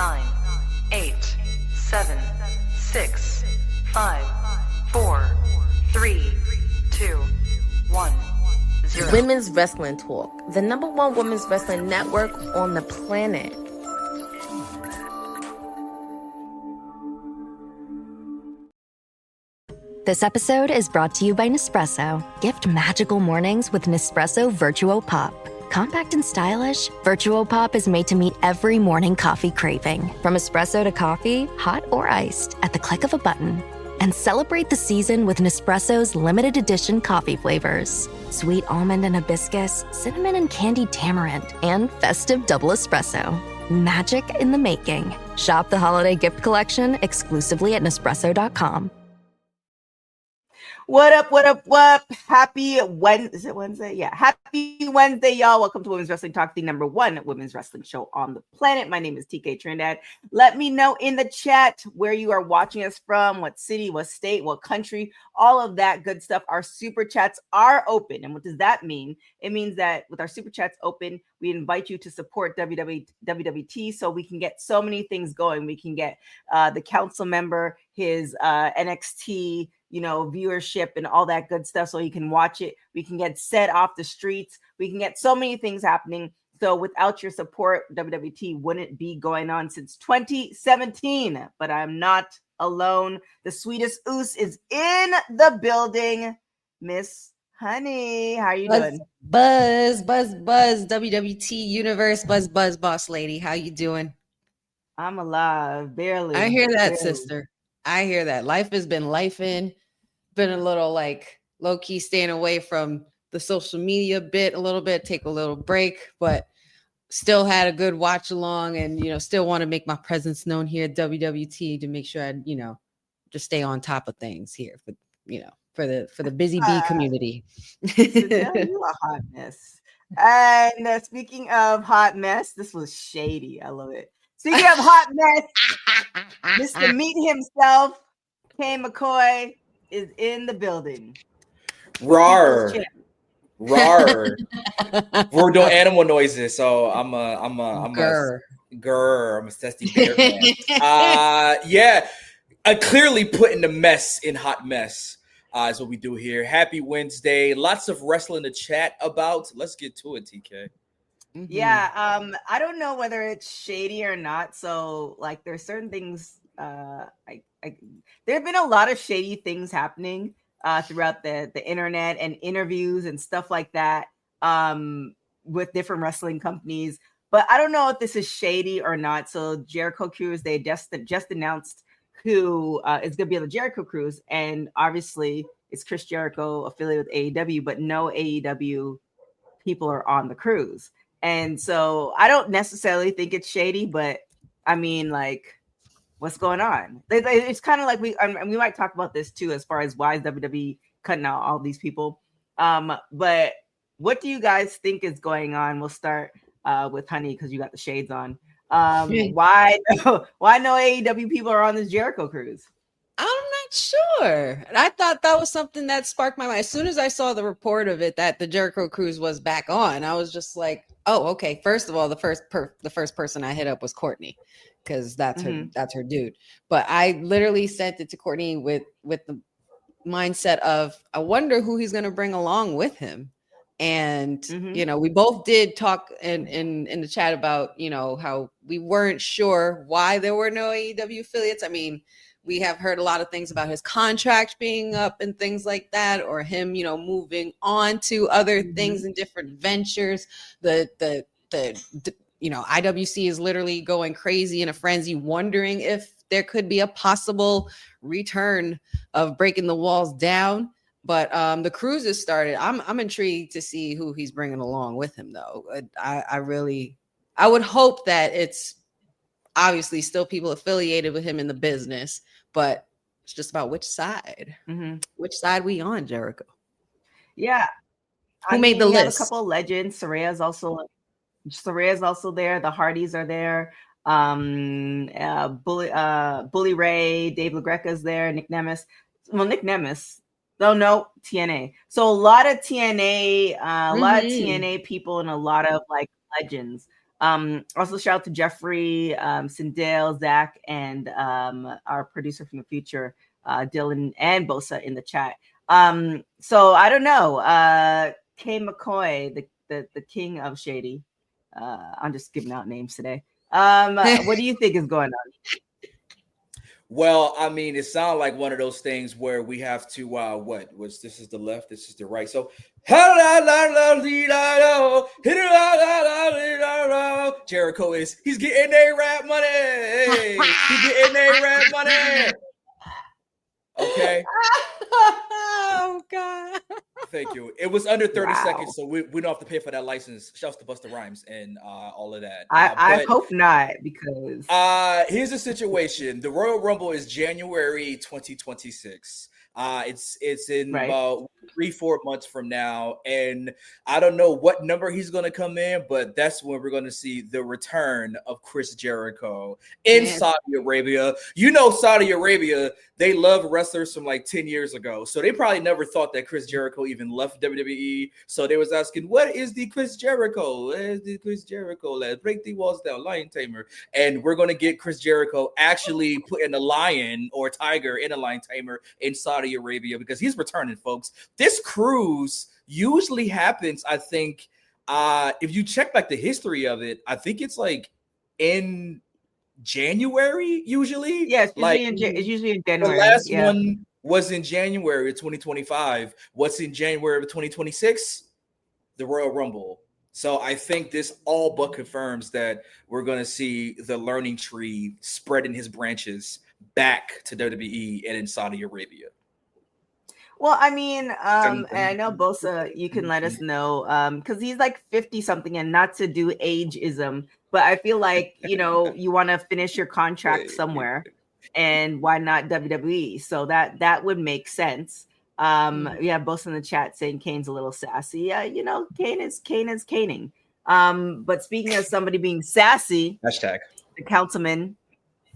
9, 8, 7, 6, 5, 4, 3, 2, 1, 0. Women's Wrestling Talk, the #1 women's wrestling network on the planet. This episode is brought to you by Nespresso. Gift magical mornings with Nespresso Virtuo Pop. Compact and stylish, Virtuo Pop is made to meet every morning coffee craving. From espresso to coffee, hot or iced, at the click of a button. And celebrate the season with Nespresso's limited edition coffee flavors. Sweet almond and hibiscus, cinnamon and candied tamarind, and festive double espresso. Magic in the making. Shop the holiday gift collection exclusively at Nespresso.com. What up, what up, what up? Happy Wednesday. Is it Wednesday? Yeah. Happy Wednesday, y'all. Welcome to Women's Wrestling Talk, the #1 women's wrestling show on the planet. My name is TK Trinidad. Let me know in the chat where you are watching us from, what city, what state, what country, all of that good stuff. Our super chats are open. And what does that mean? It means that with our super chats open, we invite you to support WWT so we can get so many things going. We can get the council member, his NXT, viewership and all that good stuff so you can watch it. We can get set off the streets. We can get so many things happening. So without your support, WWT wouldn't be going on since 2017. But I'm not alone. The sweetest oos is in the building. Miss Honey, how are you doing? Buzz, WWT universe, buzz, boss lady. How you doing? I'm alive, barely. I hear that, sister. I hear that. Life has been lifing. Been a little low key staying away from the social media bit a little bit, take a little break, but still had a good watch along and, still want to make my presence known here at WWT to make sure I, just stay on top of things here for the busy bee community. You a hot mess. And speaking of hot mess, this was shady. I love it. Speaking of hot mess, Mr. Meat himself, Kay McCoy, is in the building. Rawr. Rawr. We're doing animal noises, so I'm a grr. I'm a testy bear fan. Yeah. Clearly putting the mess in hot mess is what we do here. Happy Wednesday. Lots of wrestling to chat about. Let's get to it, TK. Mm-hmm. Yeah, I don't know whether it's shady or not. So, there's certain things. There have been a lot of shady things happening throughout the internet and interviews and stuff like that with different wrestling companies. But I don't know if this is shady or not. So, Jericho Cruise, they just announced who is going to be on the Jericho Cruise, and obviously it's Chris Jericho affiliated with AEW, but no AEW people are on the cruise. And so I don't necessarily think it's shady, but I mean, what's going on? It's kind of like we might talk about this too, as far as why is WWE cutting out all these people. But what do you guys think is going on? We'll start with Honey because you got the shades on. Why no AEW people are on this Jericho cruise? I'm not sure. I thought that was something that sparked my mind. As soon as I saw the report of it that the Jericho Cruise was back on, I was just like, "Oh, okay." First of all, the first person I hit up was Courtney because that's her dude. But I literally sent it to Courtney with the mindset of, I wonder who he's going to bring along with him. And we both did talk in the chat about how we weren't sure why there were no AEW affiliates. I mean, we have heard a lot of things about his contract being up and things like that, or him, moving on to other things and different ventures. The IWC is literally going crazy in a frenzy, wondering if there could be a possible return of breaking the walls down. But the cruise has started. I'm intrigued to see who he's bringing along with him, though. I would hope that it's obviously still people affiliated with him in the business, but it's just about which side. Which side we on, Jericho? Yeah. Who made the list? Have a couple of legends. Soraya's also there. The Hardys are there. Bully Ray, Dave LaGreca's there. Nick Nemeth. Well, Nick Nemeth. Oh, no, TNA. So a lot of TNA, TNA people and a lot of legends. Also, shout out to Jeffrey, Sindel, Zach, and our producer from the future, Dylan and Bosa in the chat. So I don't know. Kay McCoy, the king of shady. I'm just giving out names today. What do you think is going on? Well, I mean, it sounds like one of those things where we have to this is the left, this is the right. So Jericho he's getting a rap money. He's getting a rap money. Okay. Oh God. Thank you. It was under 30 seconds, so we don't have to pay for that license. Shouts to Busta Rhymes and all of that. I hope not, because here's the situation. The Royal Rumble is January 2026. It's in about 3-4 months from now, and I don't know what number he's going to come in, but that's when we're going to see the return of Chris Jericho in Saudi Arabia. You know, Saudi Arabia, they love wrestlers from like 10 years ago, so they probably never thought that Chris Jericho even left WWE. So they was asking, what is the Chris Jericho? Where's the Chris Jericho? Let's break the walls down, lion tamer. And we're going to get Chris Jericho actually put in a lion or tiger in a lion tamer in Saudi Arabia, because he's returning, folks. This cruise usually happens, I think, if you check back the history of it, I think it's like in January usually. Yes, Yeah, it's usually in January. The last one was in January of 2025. What's in January of 2026? The Royal Rumble. So I think this all but confirms that we're going to see the learning tree spreading his branches back to WWE and in Saudi Arabia. Well, I mean, and I know Bosa, you can let us know, because he's like 50 something, and not to do ageism, but I feel like, you know, you want to finish your contract somewhere, and why not WWE? So that would make sense. We have Bosa in the chat saying Kane's a little sassy. Yeah, you know, Kane is caning. But speaking of somebody being sassy, hashtag the councilman.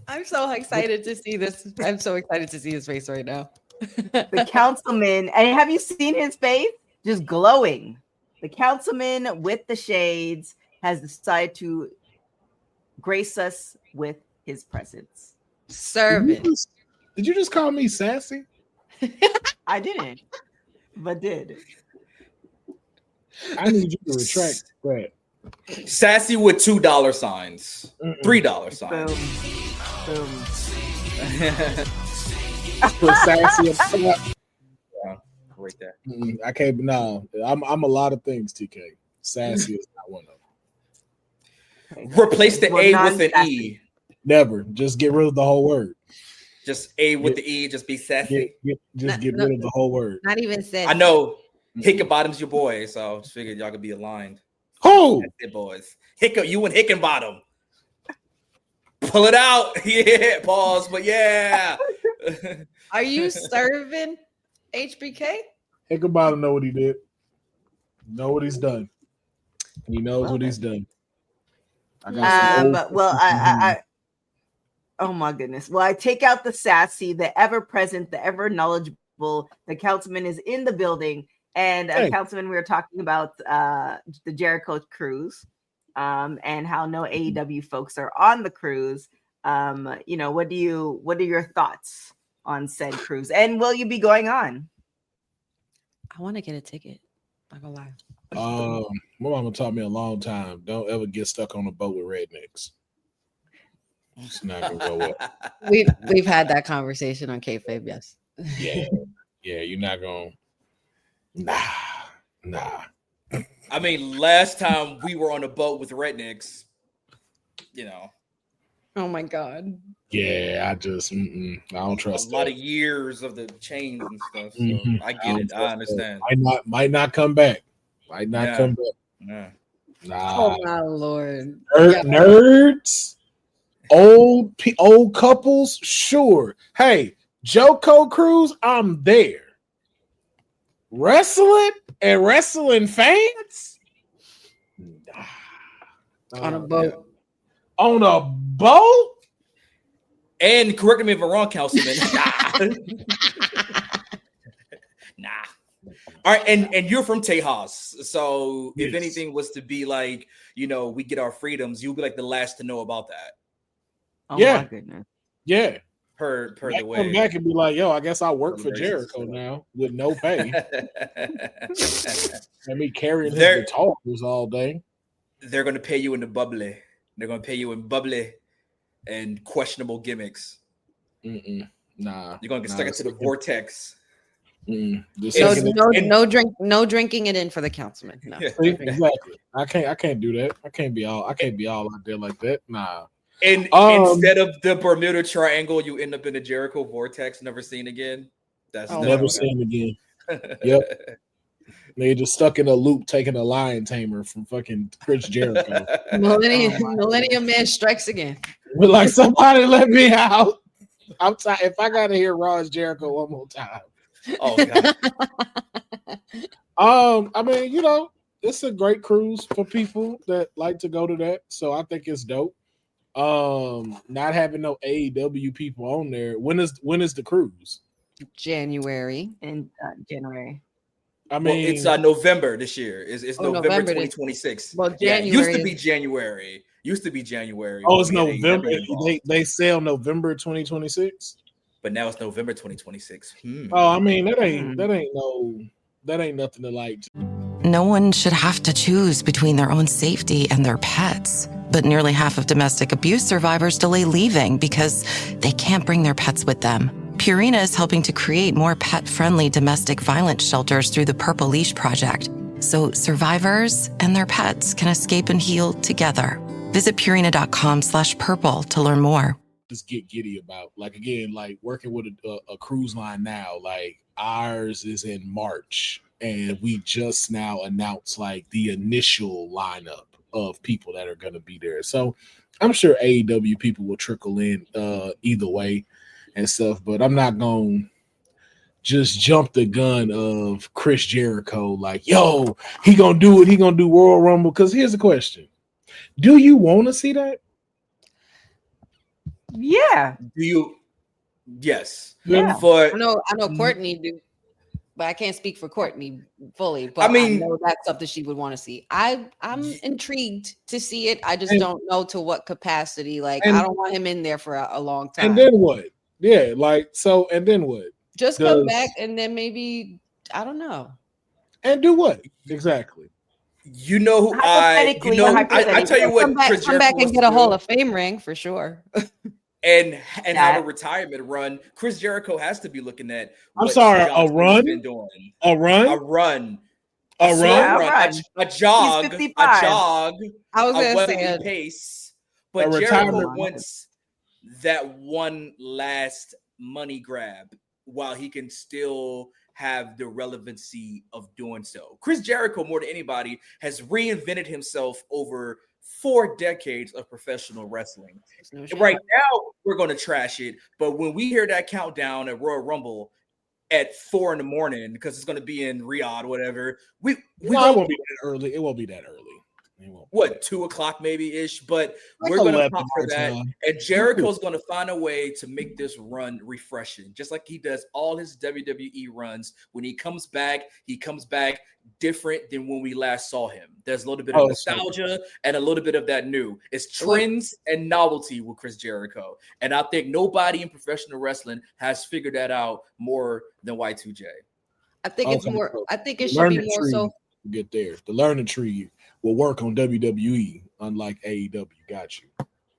I'm so excited to see this. I'm so excited to see his face right now. The councilman, and have you seen his face? Just glowing. The councilman with the shades has decided to grace us with his presence. Servant. Did you just call me sassy? I didn't, but did. I need you to retract that. Sassy with $2 signs, $3 signs. Boom. Put sassy up top. Yeah, right there. I can't. No, I'm a lot of things. TK, sassy is not one of them. Replace the A with an E. Never. Just get rid of the whole word. Just A with the E. Just be sassy. Get rid of the whole word. Not even said. I know Hickenbottom's your boy, so I just figured y'all could be aligned. Who? That's it, boys. You and Hickenbottom. Pull it out. Yeah, pause. But yeah. Are you serving HBK? Hickenbottom know what he did. Know what he's done. He knows what he's done. I oh my goodness. Well, I take out the sassy, the ever present, the ever knowledgeable. The councilman is in the building, and councilman, we were talking about the Jericho cruise, and how no AEW folks are on the cruise. You know, what are your thoughts on said cruise, and will you be going on? I want to get a ticket. Not gonna lie. My mama taught me a long time. Don't ever get stuck on a boat with rednecks. It's not gonna go well. We've had that conversation on kayfabe. Yes. Yeah. You're not gonna. Nah. I mean, last time we were on a boat with rednecks, you know. Oh my God. Yeah, I don't trust a lot of years of the chains and stuff. So I get it. I understand. Might not come back. Might not come back. Yeah. Nah. Oh my Lord. Nerds, old couples, sure. Hey, Joko Cruz, I'm there. Wrestling and wrestling fans? On a boat. On a boat? And correct me if I'm wrong, councilman. Nah. All right, and you're from Tejas, so if Yes. anything was to be like, we get our freedoms, you'll be like the last to know about that. Oh Yeah. my goodness. Yeah. Per I the way. come back and be like, yo, I guess I work for Jericho now with no pay. And me carrying his guitars all day. They're gonna pay you in the bubbly. They're gonna pay you in bubbly and questionable gimmicks. Nah. You're gonna get stuck into the vortex. No drinking it in for the councilman. No. Exactly. I can't do that. I can't be all out there like that. Nah. And instead of the Bermuda Triangle, you end up in the Jericho vortex, never seen again. That's never seen again. Yep. They just stuck in a loop taking a lion tamer from fucking Chris Jericho. Millennium Man strikes again. But like, somebody let me out. I'm tired. If I gotta hear Raw's Jericho one more time. Oh God. I mean, it's a great cruise for people that like to go to that. So I think it's dope. Not having no AEW people on there. When is the cruise? January. In January. I mean, it's November this year. It's November 2026. Well, January used to be January. Oh, it's November. They sell November 2026. But now it's November 2026. Oh, I mean, that ain't nothing to like. No one should have to choose between their own safety and their pets. But nearly half of domestic abuse survivors delay leaving because they can't bring their pets with them. Purina is helping to create more pet-friendly domestic violence shelters through the Purple Leash Project, so survivors and their pets can escape and heal together. Visit Purina.com/purple to learn more. Just get giddy about, like, again, like working with a cruise line now, like ours is in March, and we just now announced like the initial lineup of people that are going to be there. So I'm sure AEW people will trickle in either way and stuff, but I'm not going to just jump the gun of Chris Jericho like, yo, he going to do it. He going to do Royal Rumble. Because here's the question. Do you want to see that? Yeah. Do you? Yes. Yeah. For I know Courtney do, but I can't speak for Courtney fully. But I know that's something she would want to see. I'm intrigued to see it. I just don't know to what capacity. Like, I don't want him in there for a long time. And then what? Yeah, like, so, and then what? Just come back and then maybe, I don't know. And do what? Exactly. You know who I tell you what, come back and get a Hall of Fame ring for sure. and have a retirement run. Chris Jericho has to be looking at. I'm sorry, a run? Been doing. A run? A run. A run? A jog. A jog. I was a going to say pace. But Jericho wants that one last money grab while he can still have the relevancy of doing so. Chris Jericho, more than anybody, has reinvented himself over 4 decades of professional wrestling. Right now, we're going to trash it, but when we hear that countdown at Royal Rumble at 4 a.m, because it's going to be in Riyadh, whatever, it won't be that early. It won't be that early. What, 2 o'clock maybe-ish, but like we're going to pop for that. And Jericho's going to find a way to make this run refreshing, just like he does all his WWE runs. When he comes back different than when we last saw him. There's a little bit of nostalgia and a little bit of that new. It's trends and novelty with Chris Jericho. And I think nobody in professional wrestling has figured that out more than Y2J. I think it's more, I think it should be more so. Get there. The learning tree will work on WWE, unlike AEW. Got you.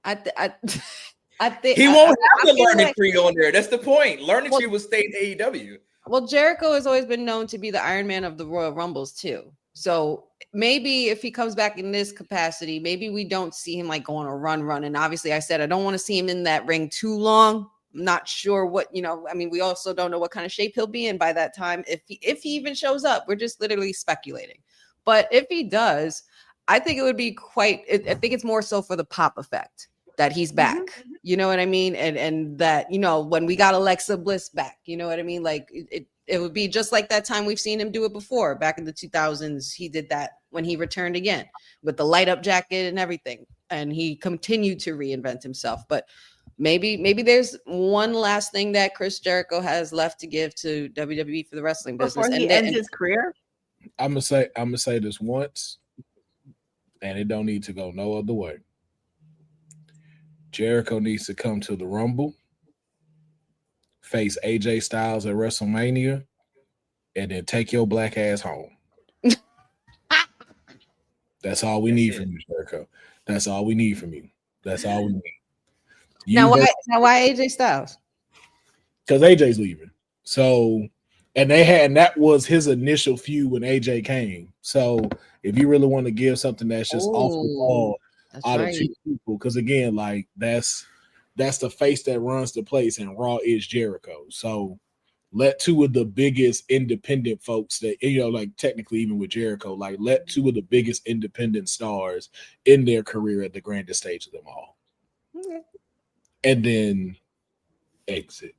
I think he won't have the learning tree on there. That's the point. Learning tree will stay in AEW. Well, Jericho has always been known to be the Iron Man of the Royal Rumbles too. So maybe if he comes back in this capacity, maybe we don't see him like going a run. And obviously, I said I don't want to see him in that ring too long. I'm not sure what, I mean, we also don't know what kind of shape he'll be in by that time. If he even shows up, we're just literally speculating. But if he does, I think it would be I think it's more so for the pop effect that he's back. Mm-hmm. You know what I mean? And that, when we got Alexa Bliss back, you know what I mean? Like it would be just like that time we've seen him do it before. Back in the 2000s, he did that when he returned again with the light up jacket and everything. And he continued to reinvent himself. But maybe there's one last thing that Chris Jericho has left to give to WWE for the wrestling business before he ends his career. I'm gonna say this once, and it don't need to go no other way. Jericho needs to come to the Rumble, face AJ Styles at WrestleMania, and then take your black ass home. That's all we need from you, Jericho. That's all we need from you. That's all we need. Now why AJ Styles? Because AJ's leaving. So, and that was his initial feud when AJ came. So, if you really want to give something that's just off the wall out of two people, because again, like that's the face that runs the place, and Raw is Jericho. So, let two of the biggest independent folks that, like technically even with Jericho, like let two of the biggest independent stars in their career at the grandest stage of them all. Okay. And then exit.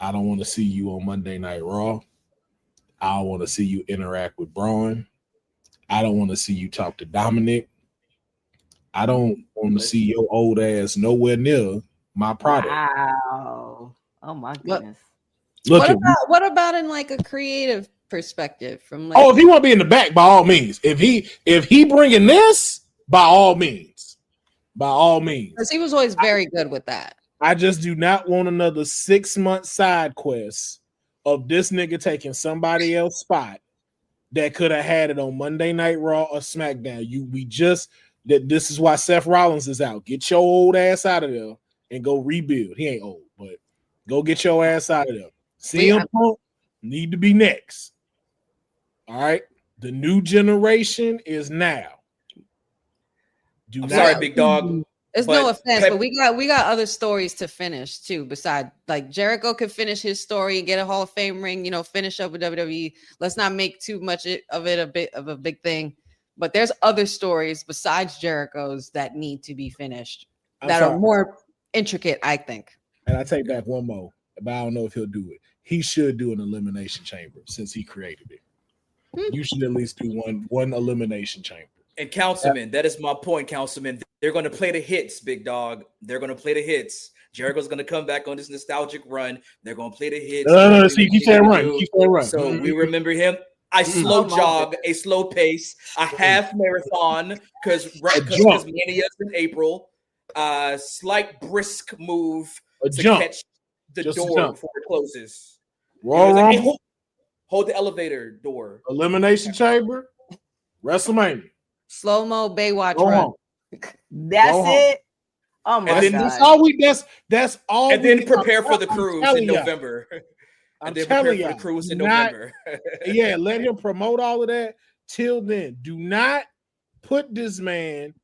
I don't want to see you on Monday Night Raw. I don't want to see you interact with Braun. I don't want to see you talk to Dominic. I don't want to see your old ass nowhere near my product. Wow. Oh my goodness. What about in like a creative perspective from like, if he want to be in the back, by all means. If he bringing this, by all means. Because he was always very good with that. I just do not want another 6-month side quest of this nigga taking somebody else's spot that could have had it on Monday Night Raw or SmackDown. This is why Seth Rollins is out. Get your old ass out of there and go rebuild. He ain't old, but go get your ass out of there. CM Punk need to be next. All right. The new generation is now. I'm sorry, big dog. It's no offense, but we got other stories to finish too. Besides, like Jericho could finish his story and get a Hall of Fame ring, finish up with WWE. Let's not make too much of it a big thing. But there's other stories besides Jericho's that need to be finished are more intricate, I think. And I take back one more, but I don't know if he'll do it. He should do an elimination chamber since he created it. You should at least do one elimination chamber. And Councilman, that is my point, Councilman. They're going to play the hits, big dog. They're going to play the hits. Jericho's going to come back on this nostalgic run. They're going to play the hits. See, keep saying run. So we remember him. I slow jog, a slow pace, a half marathon, because Mania's in April. Slight brisk move to catch the door before it closes. Hold the elevator door. Elimination chamber. WrestleMania. Slow-mo Baywatch run. That's it. Oh my God. That's all. And then prepare for the cruise in November. I'm telling you, November. Yeah, let him promote all of that. Till then, do not put this man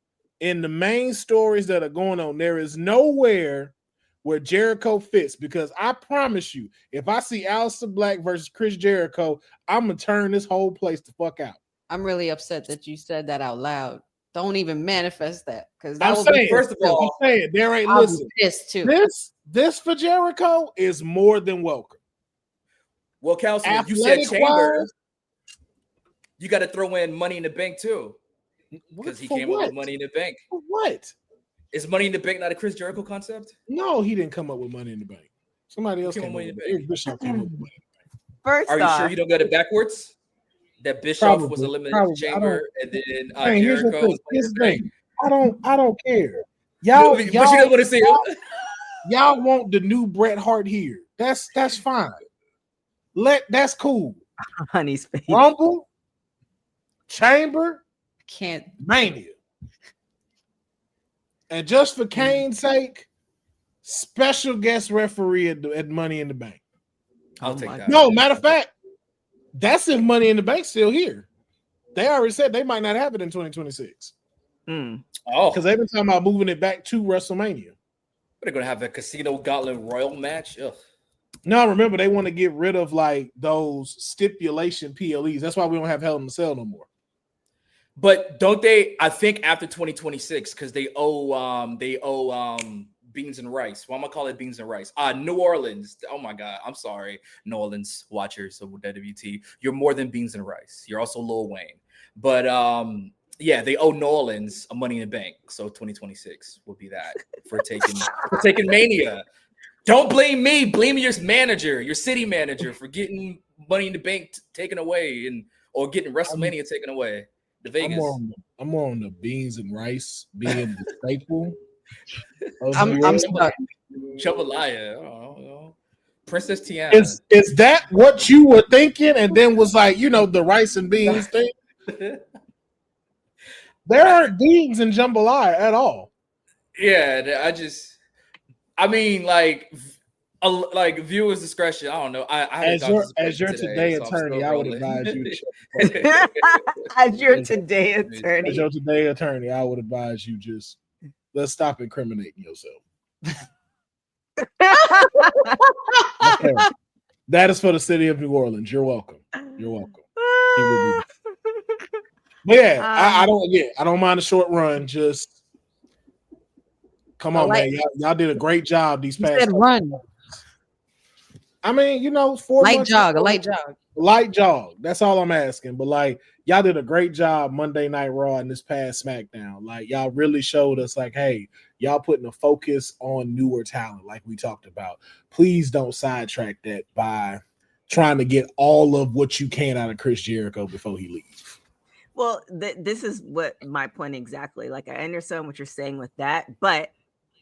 in the main stories that are going on. There is nowhere where Jericho fits, because I promise you, if I see Aleister Black versus Chris Jericho, I'm gonna turn this whole place the fuck out. I'm really upset that you said that out loud. Don't even manifest that, because first of all, I'm saying there ain't listen. This for Jericho is more than welcome. Well, Councilman, you said chamber. You got to throw in Money in the Bank too, because he came up with Money in the Bank. For what? Is Money in the Bank not a Chris Jericho concept? No, he didn't come up with Money in the Bank. Somebody else came up with Money in the Bank. First are you sure you don't get it backwards? That Bischoff was eliminated chamber, and then Jericho. Here's the thing. I don't care. Y'all, but you don't want to see him. Y'all want the new Bret Hart here. That's fine. That's cool. Honey's face. Rumble, chamber, can't Mania. And just for Kane's sake, special guest referee at Money in the Bank. I'll take that. No, matter of fact, that's if Money in the Bank's still here. They already said they might not have it in 2026. Oh, because they've been talking about moving it back to WrestleMania. They're gonna have a Casino Gauntlet Royal match. Ugh. No, remember they want to get rid of like those stipulation PLEs. That's why we don't have Hell in the Cell no more. But don't they? I think after 2026, because they owe beans and rice. Well, I'm gonna call it beans and rice. New Orleans. Oh my God, I'm sorry, New Orleans watchers of WWT. You're more than beans and rice. You're also Lil Wayne. But Yeah, they owe New Orleans a Money in the Bank. So 2026 will be that for taking Mania. Don't blame me. Blame your manager, your city manager, for getting Money in the Bank taken away or getting WrestleMania taken away. The Vegas. I'm more on the beans and rice being the staple. I'm stuck. Jambalaya. I don't know. Princess Tiana. Is that what you were thinking? And then was like, the rice and beans thing? There aren't beans in jambalaya at all. Yeah, I mean, like viewers' discretion. I don't know. As your today attorney, I would advise you. As your today attorney. As your today attorney, I would advise you just let's stop incriminating yourself. Okay. That is for the city of New Orleans. You're welcome. You're welcome. But yeah, I don't mind a short run. Just come on, man. Y'all did a great job these past. Said run. I mean, 4 months. A light jog. That's all I'm asking. But y'all did a great job Monday Night Raw and this past SmackDown. Y'all really showed us, hey, y'all putting a focus on newer talent, like we talked about. Please don't sidetrack that by trying to get all of what you can out of Chris Jericho before he leaves. Well, this is what my point exactly. I understand what you're saying with that, but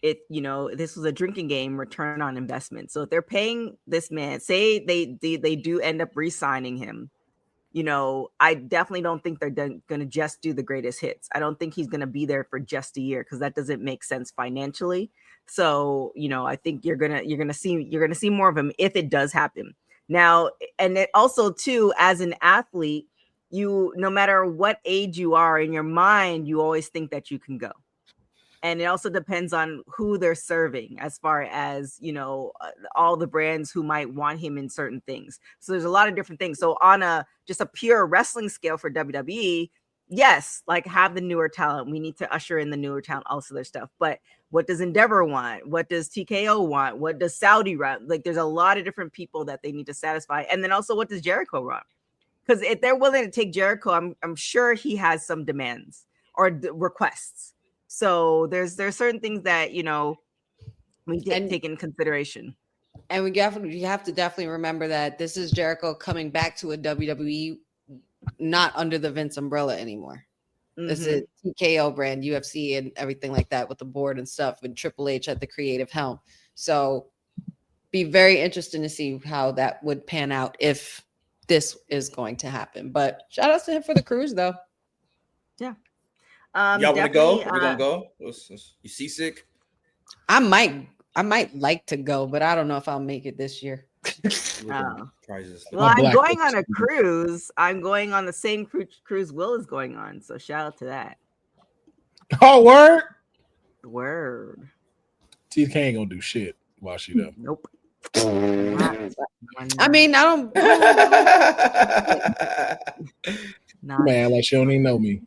this was a drinking game, return on investment. So if they're paying this man, say they do end up re-signing him, I definitely don't think they're going to just do the greatest hits. I don't think he's going to be there for just a year because that doesn't make sense financially. So, I think you're going to see more of him if it does happen. Now, and it also too, as an athlete, no matter what age you are, in your mind, you always think that you can go. And it also depends on who they're serving as far as, all the brands who might want him in certain things. So there's a lot of different things. So on just a pure wrestling scale for WWE, yes, have the newer talent. We need to usher in the newer talent, also their stuff. But what does Endeavor want? What does TKO want? What does Saudi want? There's a lot of different people that they need to satisfy. And then also, what does Jericho want? Because if they're willing to take Jericho, I'm sure he has some demands or requests. So there's certain things that we take in consideration. And you have to definitely remember that this is Jericho coming back to a WWE, not under the Vince umbrella anymore. Mm-hmm. This is a TKO brand, UFC, and everything like that with the board and stuff, with Triple H at the creative helm. So be very interesting to see how that would pan out if this is going to happen. But shout out to him for the cruise, though. Yeah. Y'all want to go? Are we gonna go? You seasick? I might like to go, but I don't know if I'll make it this year. Well, I'm going on a cruise. I'm going on the same cruise Will is going on. So shout out to that. Oh, word. TK ain't gonna do shit while she there. Nope. I mean, I don't. Man, like she don't even know me.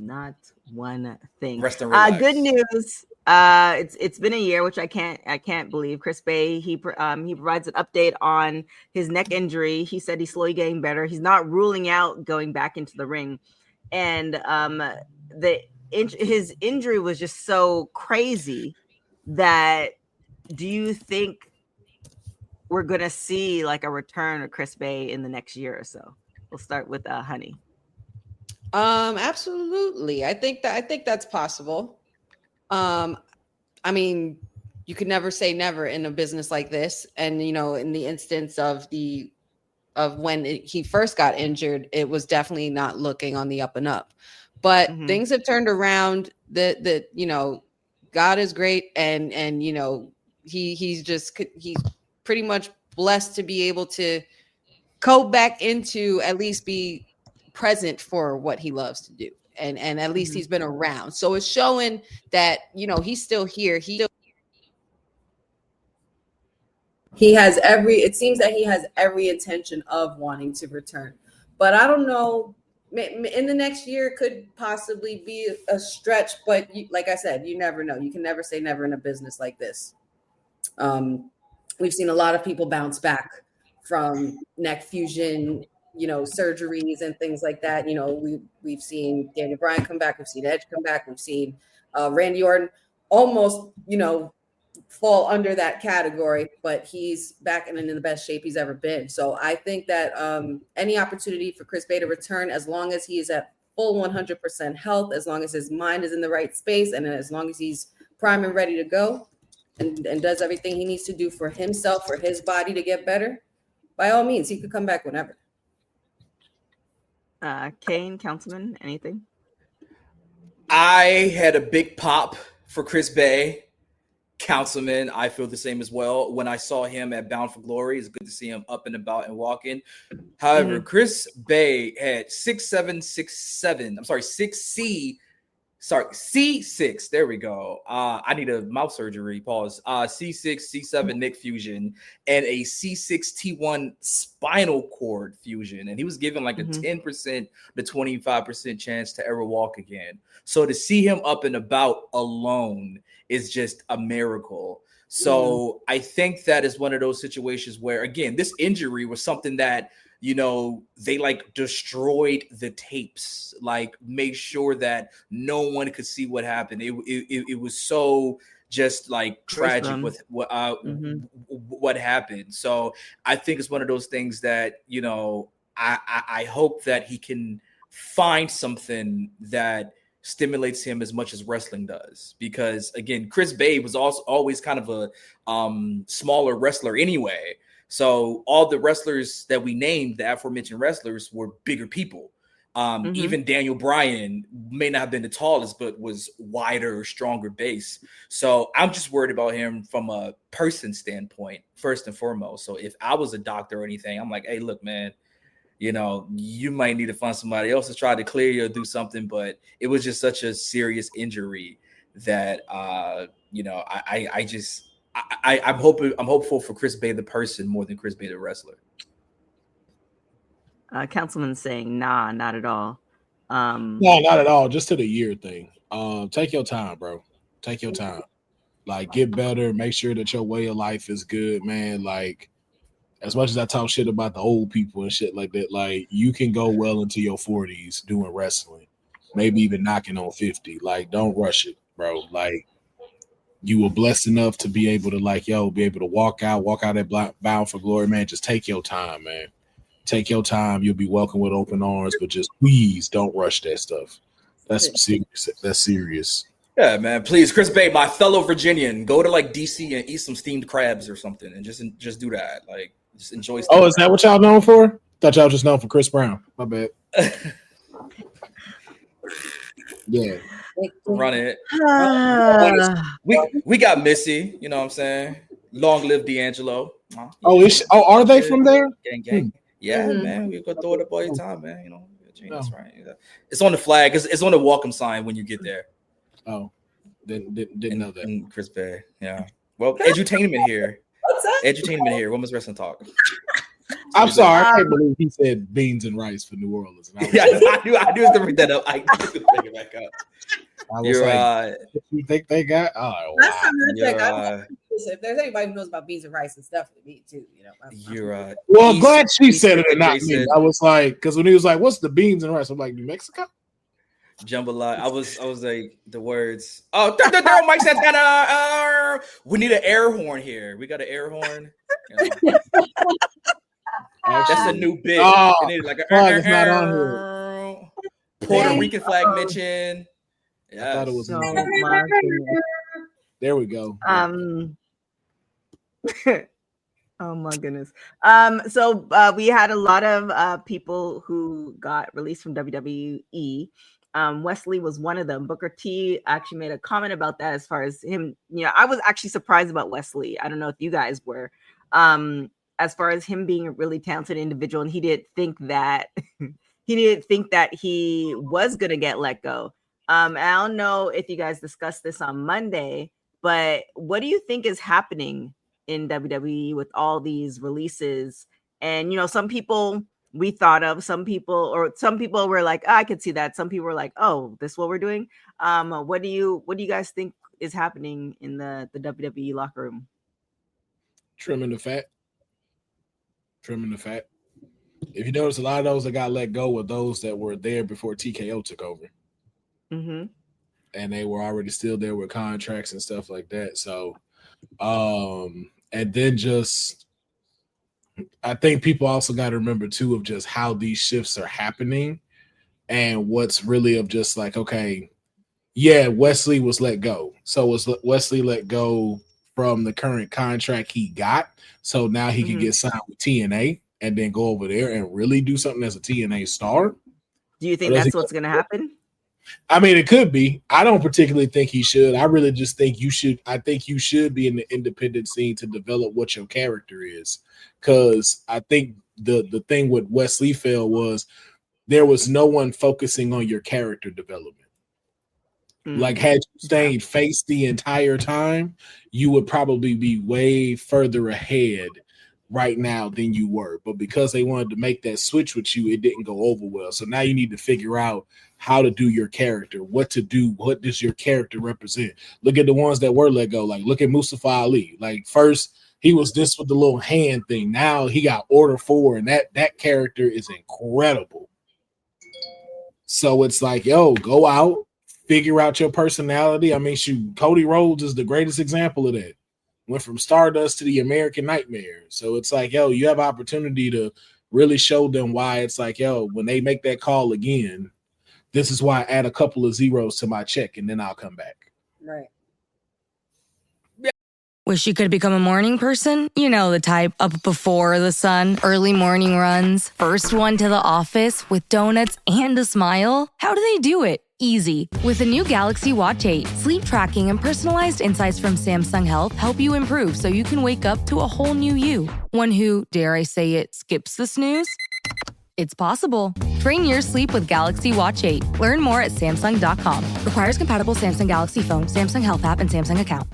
Not one thing. Good news. It's been a year, which I can't believe. Chris Bay, he provides an update on his neck injury. He said he's slowly getting better. He's not ruling out going back into the ring, and his injury was just so crazy that. Do you think we're gonna see a return of Chris Bay in the next year or so? We'll start with Honey. Absolutely. I think that's possible. I mean, you could never say never in a business like this. And in the instance of when he first got injured, it was definitely not looking on the up and up. But things have turned around. God is great, and he's pretty much blessed to be able to go back into at least be present for what he loves to do. And at least he's been around. So it's showing that, he's still here. It seems that he has every intention of wanting to return, but I don't know, in the next year could possibly be a stretch, but like I said, you never know. You can never say never in a business like this. We've seen a lot of people bounce back from neck fusion surgeries and things like that. We've seen Daniel Bryan come back. We've seen Edge come back. We've seen Randy Orton almost, fall under that category, but he's back and in the best shape he's ever been. So I think that any opportunity for Chris Bey to return, as long as he is at full 100% health, as long as his mind is in the right space, and as long as he's prime and ready to go and does everything he needs to do for himself, for his body to get better, by all means, he could come back whenever. Kane, Councilman, anything? I had a big pop for Chris Bey. Councilman, I feel the same as well. When I saw him at Bound for Glory, it's good to see him up and about and walking. However, Chris Bey had C6. There we go. I need a mouth surgery. Pause. C6, C7 Nick fusion and a C6T1 spinal cord fusion, and he was given like a 10% to 25% chance to ever walk again. So to see him up and about alone is just a miracle. So I think that is one of those situations where, again, this injury was something that, they like destroyed the tapes, like made sure that no one could see what happened. It was so just like tragic with what happened. So I think it's one of those things that, I hope that he can find something that stimulates him as much as wrestling does, because again, Chris Bey was also always kind of a smaller wrestler anyway. So all the wrestlers that we named, the aforementioned wrestlers, were bigger people. Even Daniel Bryan may not have been the tallest, but was wider, stronger base. So I'm just worried about him from a person standpoint, first and foremost. So if I was a doctor or anything, I'm like, hey, look, man, you might need to find somebody else to try to clear you or do something. But it was just such a serious injury that, I'm hopeful for Chris Bey the person more than Chris Bey the wrestler. Councilman saying, nah, not at all. No, not at all. Just to the year thing. Take your time, bro. Take your time. Like, get better. Make sure that your way of life is good, man. Like, as much as I talk shit about the old people and shit like that, like, you can go well into your 40s doing wrestling, maybe even knocking on 50. Like, don't rush it, bro. Like, you were blessed enough to be able to, be able to walk out at Bound for Glory, man. Just take your time, man. Take your time. You'll be welcome with open arms, but just please don't rush that stuff. That's serious. That's serious. Yeah, man. Please, Chris Bey, my fellow Virginian, go to like DC and eat some steamed crabs or something, and just do that. Like, just enjoy. Oh, is that what y'all known for? Thought y'all just known for Chris Brown. My bad. Yeah. Run it. We got Missy, you know what I'm saying? Long live D'Angelo. Are they from there? Gang. Yeah, man. We go throw it up all the time, man. That's right. It's on the flag. It's on the welcome sign when you get there. Oh, didn't know that. And Chris Bey. Yeah. Well, edutainment here. What's that? Edutainment here. Women's wrestling talk. I'm sorry. I can't believe he said beans and rice for New Orleans. Yeah, I knew I was gonna bring that up. I could pick it back up. You're you think they got? Oh, wow. If there's anybody who knows about beans and rice, it's definitely me too. You're well, I'm glad she said it and not me. I was like, because when he was like, "What's the beans and rice?" I'm like, New Mexico. Jambalaya. I was like the words. Oh, Mike said that. We need an air horn here. We got an air horn. That's a new bit. Oh, they need like a it's not on here. Puerto Rican flag mention. Yeah, I thought it was. There we go. Oh my goodness. So we had a lot of people who got released from WWE. Wesley was one of them. Booker T actually made a comment about that as far as him. I was actually surprised about Wesley. I don't know if you guys were. As far as him being a really talented individual, and he didn't think that he was gonna get let go. I don't know if you guys discussed this on Monday, but what do you think is happening in WWE with all these releases? And some people we thought of, some people were like, I could see that. Some people were like, oh, this is what we're doing. What do you guys think is happening in the WWE locker room? Trimming the fat. If you notice, a lot of those that got let go were those that were there before TKO took over. Mm-hmm. And they were already still there with contracts and stuff like that. So, and then just, I think people also got to remember too of just how these shifts are happening and what's really of just like, okay, yeah, Wesley was let go. So was Wesley let go from the current contract he got? So now he can get signed with TNA and then go over there and really do something as a TNA star? Do you think that's what's going to happen? I mean, it could be. I don't particularly think he should. I really just think you should. I think you should be in the independent scene to develop what your character is. Because I think the thing with Wesley Fell was there was no one focusing on your character development. Like, had you stayed face the entire time, you would probably be way further ahead right now than you were. But because they wanted to make that switch with you, it didn't go over well. So now you need to figure out how to do your character, what to do, what does your character represent. Look at the ones that were let go. Like, look at Mustafa Ali. Like, first he was this with the little hand thing. Now he got Order 4, and that character is incredible. So it's like, yo, go out, figure out your personality. I mean, shoot, Cody Rhodes is the greatest example of that. Went from Stardust to the American Nightmare. So it's like, yo, you have opportunity to really show them why it's like, yo, when they make that call again, this is why I add a couple of zeros to my check and then I'll come back. Right. Wish you could become a morning person? You know the type, up before the sun, early morning runs, first one to the office with donuts and a smile. How do they do it? Easy. With the new Galaxy Watch 8, sleep tracking and personalized insights from Samsung Health help you improve so you can wake up to a whole new you. One who, dare I say it, skips the snooze? It's possible. Train your sleep with Galaxy Watch 8. Learn more at Samsung.com. Requires compatible Samsung Galaxy phone, Samsung Health app, and Samsung account.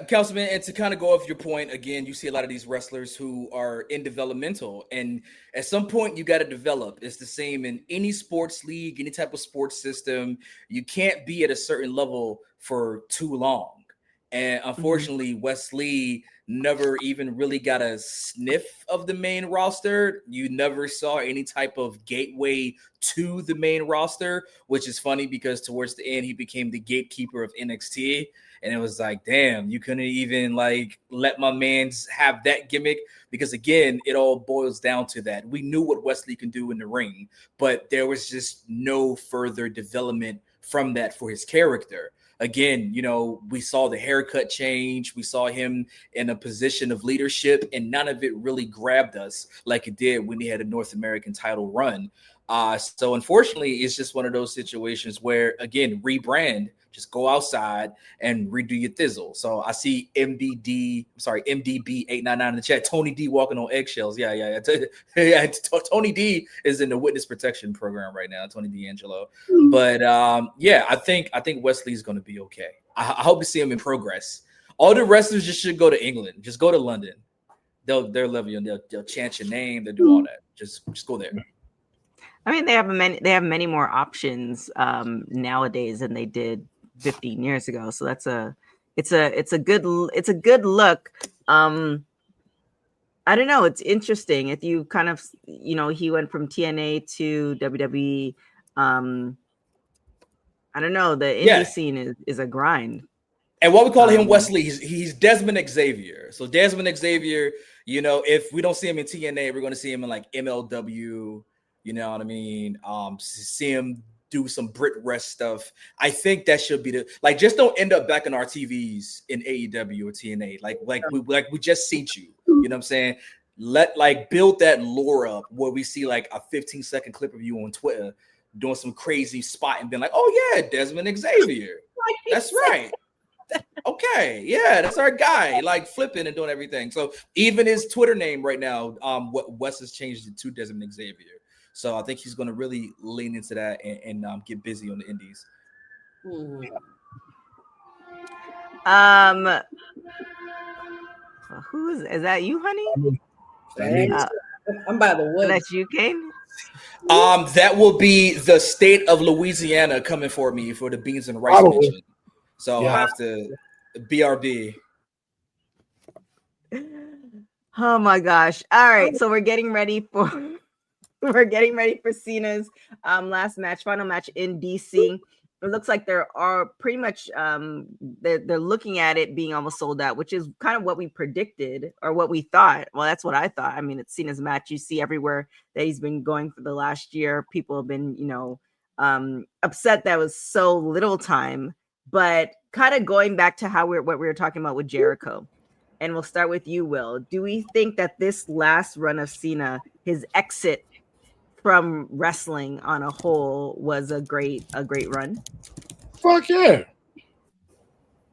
Councilman, and to kind of go off your point, again, you see a lot of these wrestlers who are in developmental, and at some point you got to develop. It's the same in any sports league, any type of sports system. You can't be at a certain level for too long. And unfortunately, Wesley never even really got a sniff of the main roster. You never saw any type of gateway to the main roster, which is funny because towards the end, he became the gatekeeper of NXT. And it was like, damn, you couldn't even like let my mans have that gimmick, because again, it all boils down to that. We knew what Wesley can do in the ring, but there was just no further development from that for his character. Again, you know, we saw the haircut change. We saw him in a position of leadership, and none of it really grabbed us like it did when he had a North American title run. So unfortunately, it's just one of those situations where, again, rebrand, just go outside and redo your thizzle. So I see MDB899 in the chat. Tony D walking on eggshells. Yeah. Tony D is in the witness protection program right now. Tony D'Angelo. But yeah, I think Wesley's going to be okay. I hope to see him in progress. All the wrestlers just should go to England. Just go to London. They'll love you and they'll chant your name. They'll do all that. Just go there. I mean, they have many more options nowadays than they did 15 years ago. So it's a good look. I don't know. It's interesting. If you kind of, you know, he went from TNA to WWE. I don't know. The indie scene is a grind. And what we call him, Wesley, he's Desmond Xavier. So Desmond Xavier, you know, if we don't see him in TNA, we're going to see him in like MLW. You know what I mean? See him do some Brit Rest stuff. I think that should be like, just don't end up back on our TVs in AEW or TNA. Like we just seen you. You know what I'm saying? Build that lore up where we see like a 15-second clip of you on Twitter doing some crazy spot and being like, oh yeah, Desmond Xavier. That's right. Okay, yeah, that's our guy, like flipping and doing everything. So even his Twitter name right now, Wes has changed it to Desmond Xavier. So I think he's going to really lean into that and get busy on the indies. Is that you, honey? I'm by the woods. That's you, Kane? That will be the state of Louisiana coming for me for the beans and rice mention. So I have to BRB. Oh my gosh. All right. So we're getting ready for Cena's last match, final match in DC. It looks like there are pretty much they're looking at it being almost sold out, which is kind of what we predicted or what we thought. Well, that's what I thought. I mean, it's Cena's match. You see everywhere that he's been going for the last year. People have been, upset that was so little time. But kind of going back to what we were talking about with Jericho. And we'll start with you, Will. Do we think that this last run of Cena, his exit from wrestling on a whole, was a great run? Fuck yeah.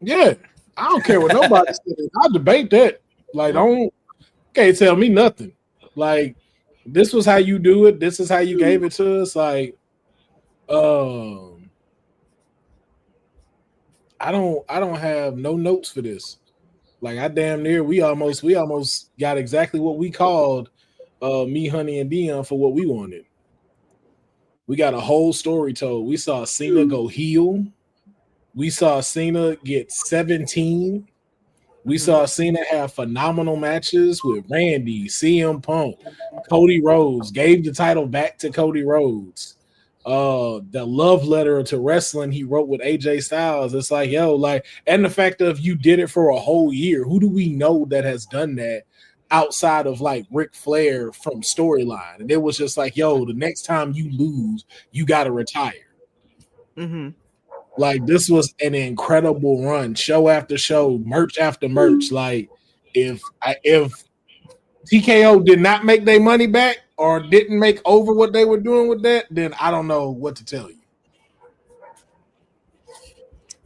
Yeah. I don't care what nobody says. I'll debate that. Like, can't tell me nothing. Like, this was how you do it. This is how you gave it to us. Like, I don't have no notes for this. Like, I damn near we almost got exactly what we called me, Honey, and Dion for what we wanted. We got a whole story told. We saw Cena go heel. We saw Cena get 17. We saw Cena have phenomenal matches with Randy, CM Punk, Cody Rhodes, gave the title back to Cody Rhodes. The love letter to wrestling he wrote with AJ Styles. It's like, and the fact of you did it for a whole year. Who do we know that has done that outside of like Ric Flair from storyline? And it was just like, the next time you lose, you got to retire. Mm-hmm. Like, this was an incredible run, show after show, merch after merch. Like, if TKO did not make their money back or didn't make over what they were doing with that, then I don't know what to tell you.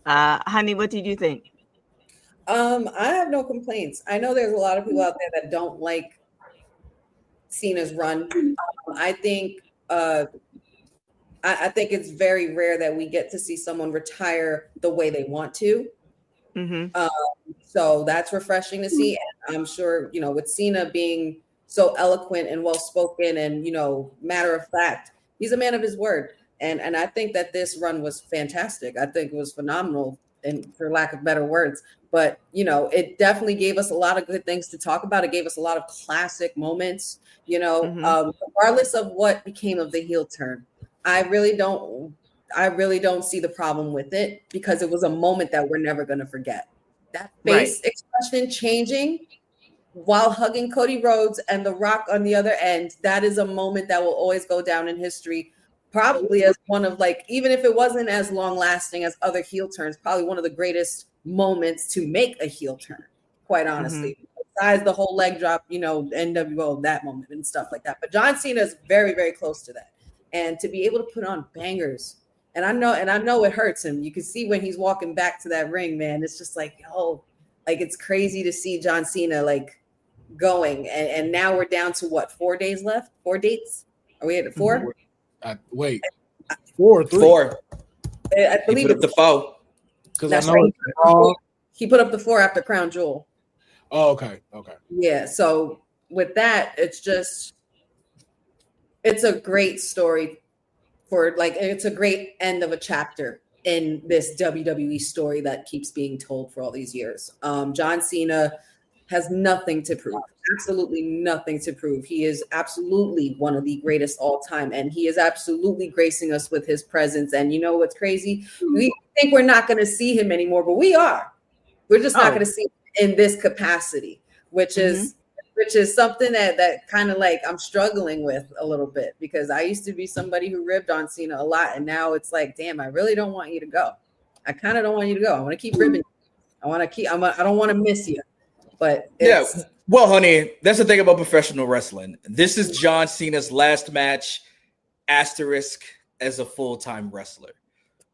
Honey, what did you think? I have no complaints. I know there's a lot of people out there that don't like Cena's run. I think it's very rare that we get to see someone retire the way they want to. Mm-hmm. So that's refreshing to see. And I'm sure, with Cena being so eloquent and well-spoken and, matter of fact, he's a man of his word. And I think that this run was fantastic. I think it was phenomenal, and for lack of better words. But, it definitely gave us a lot of good things to talk about. It gave us a lot of classic moments, regardless of what became of the heel turn. I really don't see the problem with it, because it was a moment that we're never going to forget. That face expression changing while hugging Cody Rhodes and The Rock on the other end, that is a moment that will always go down in history, probably as one of, like, even if it wasn't as long lasting as other heel turns, probably one of the greatest moments to make a heel turn, quite honestly. Mm-hmm. Besides the whole leg drop, NWO, that moment and stuff like that. But John Cena is very, very close to that. And to be able to put on bangers, and I know it hurts him. You can see when he's walking back to that ring, man. It's just like, it's crazy to see John Cena like going. And now we're down to what, 4 days left? 4 dates? Are we at 4? Wait, 4 or 3? 4. I believe it's the 4. Because I know he put up the 4 after Crown Jewel. Oh, okay. Yeah. So with that, it's a great story it's a great end of a chapter in this WWE story that keeps being told for all these years. John Cena has nothing to prove, absolutely nothing to prove. He is absolutely one of the greatest all time, and he is absolutely gracing us with his presence. And you know what's crazy? We think we're not going to see him anymore, but we are. We're just not going to see him in this capacity, which is something that kind of like I'm struggling with a little bit, because I used to be somebody who ribbed on Cena a lot. And now it's like, damn, I really don't want you to go. I kind of don't want you to go. I want to keep ribbing. I don't want to miss you. But well, honey, that's the thing about professional wrestling. This is John Cena's last match, asterisk, as a full-time wrestler.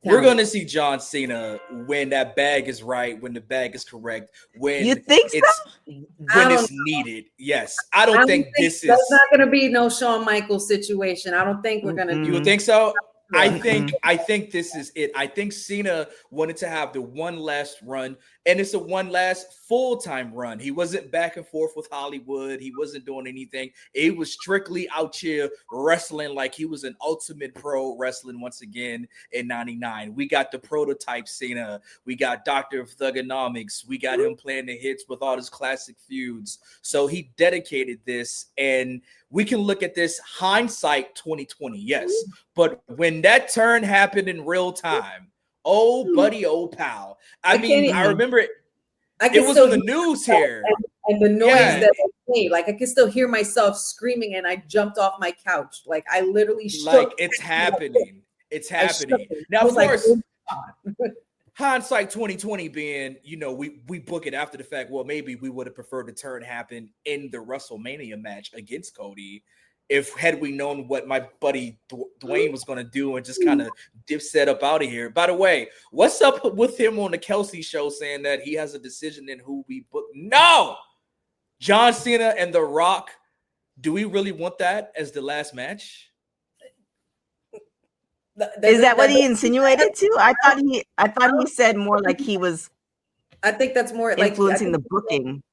We're going to see John Cena when that bag is right, when the bag is correct, when you think it's needed. Yes. I don't think this is. That's not going to be no Shawn Michaels situation. I don't think we're going to. You think so? I think this is it. I think Cena wanted to have the one last run And it's a one last full-time run. He wasn't back and forth with Hollywood. He wasn't doing anything. He was strictly out here wrestling like he was an ultimate pro wrestling once again in 99. We got the prototype Cena. We got Dr. of Thugonomics. We got him playing the hits with all his classic feuds. So he dedicated this, and we can look at this hindsight 2020, yes. But when that turn happened in real time, oh, buddy, oh, pal. I remember it. It was on the news here. And the noise that I made, like I could still hear myself screaming, and I jumped off my couch. Like I literally shook. Like it's happening. It's happening. Now, of course, hindsight 2020 being, we book it after the fact. Well, maybe we would have preferred the turn happen in the WrestleMania match against Cody. Had we known what my buddy Dwayne was going to do and just kind of dipset up out of here. By the way, what's up with him on the Kelsey show saying that he has a decision in who we book? No! John Cena and The Rock. Do we really want that as the last match? Is that what he insinuated too? I thought he said more like he was. I think that's more influencing the booking.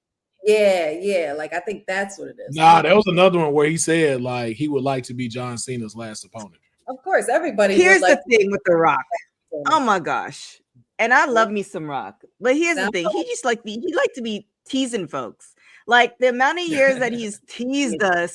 Yeah. Like I think that's what it is. Nah, there was another one where he said like he would like to be John Cena's last opponent. Of course, everybody. Here's the thing with The Rock. Oh my gosh, and I love me some Rock, but here's the thing: he like to be teasing folks. Like the amount of years that he's teased us.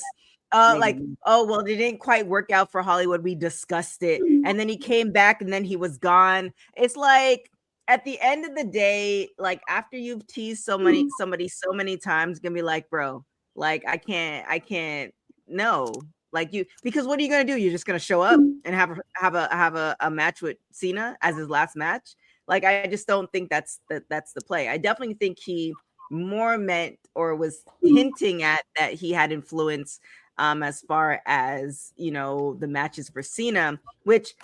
Like, oh, well, it didn't quite work out for Hollywood. We discussed it. And then he came back and then he was gone. It's like at the end of the day, like after you've teased somebody so many times, gonna be like, bro, like I can't no. Like because what are you gonna do? You're just gonna show up and have a match with Cena as his last match. Like I just don't think that's the play. I definitely think he more meant or was hinting at that he had influence as far as the matches for Cena, which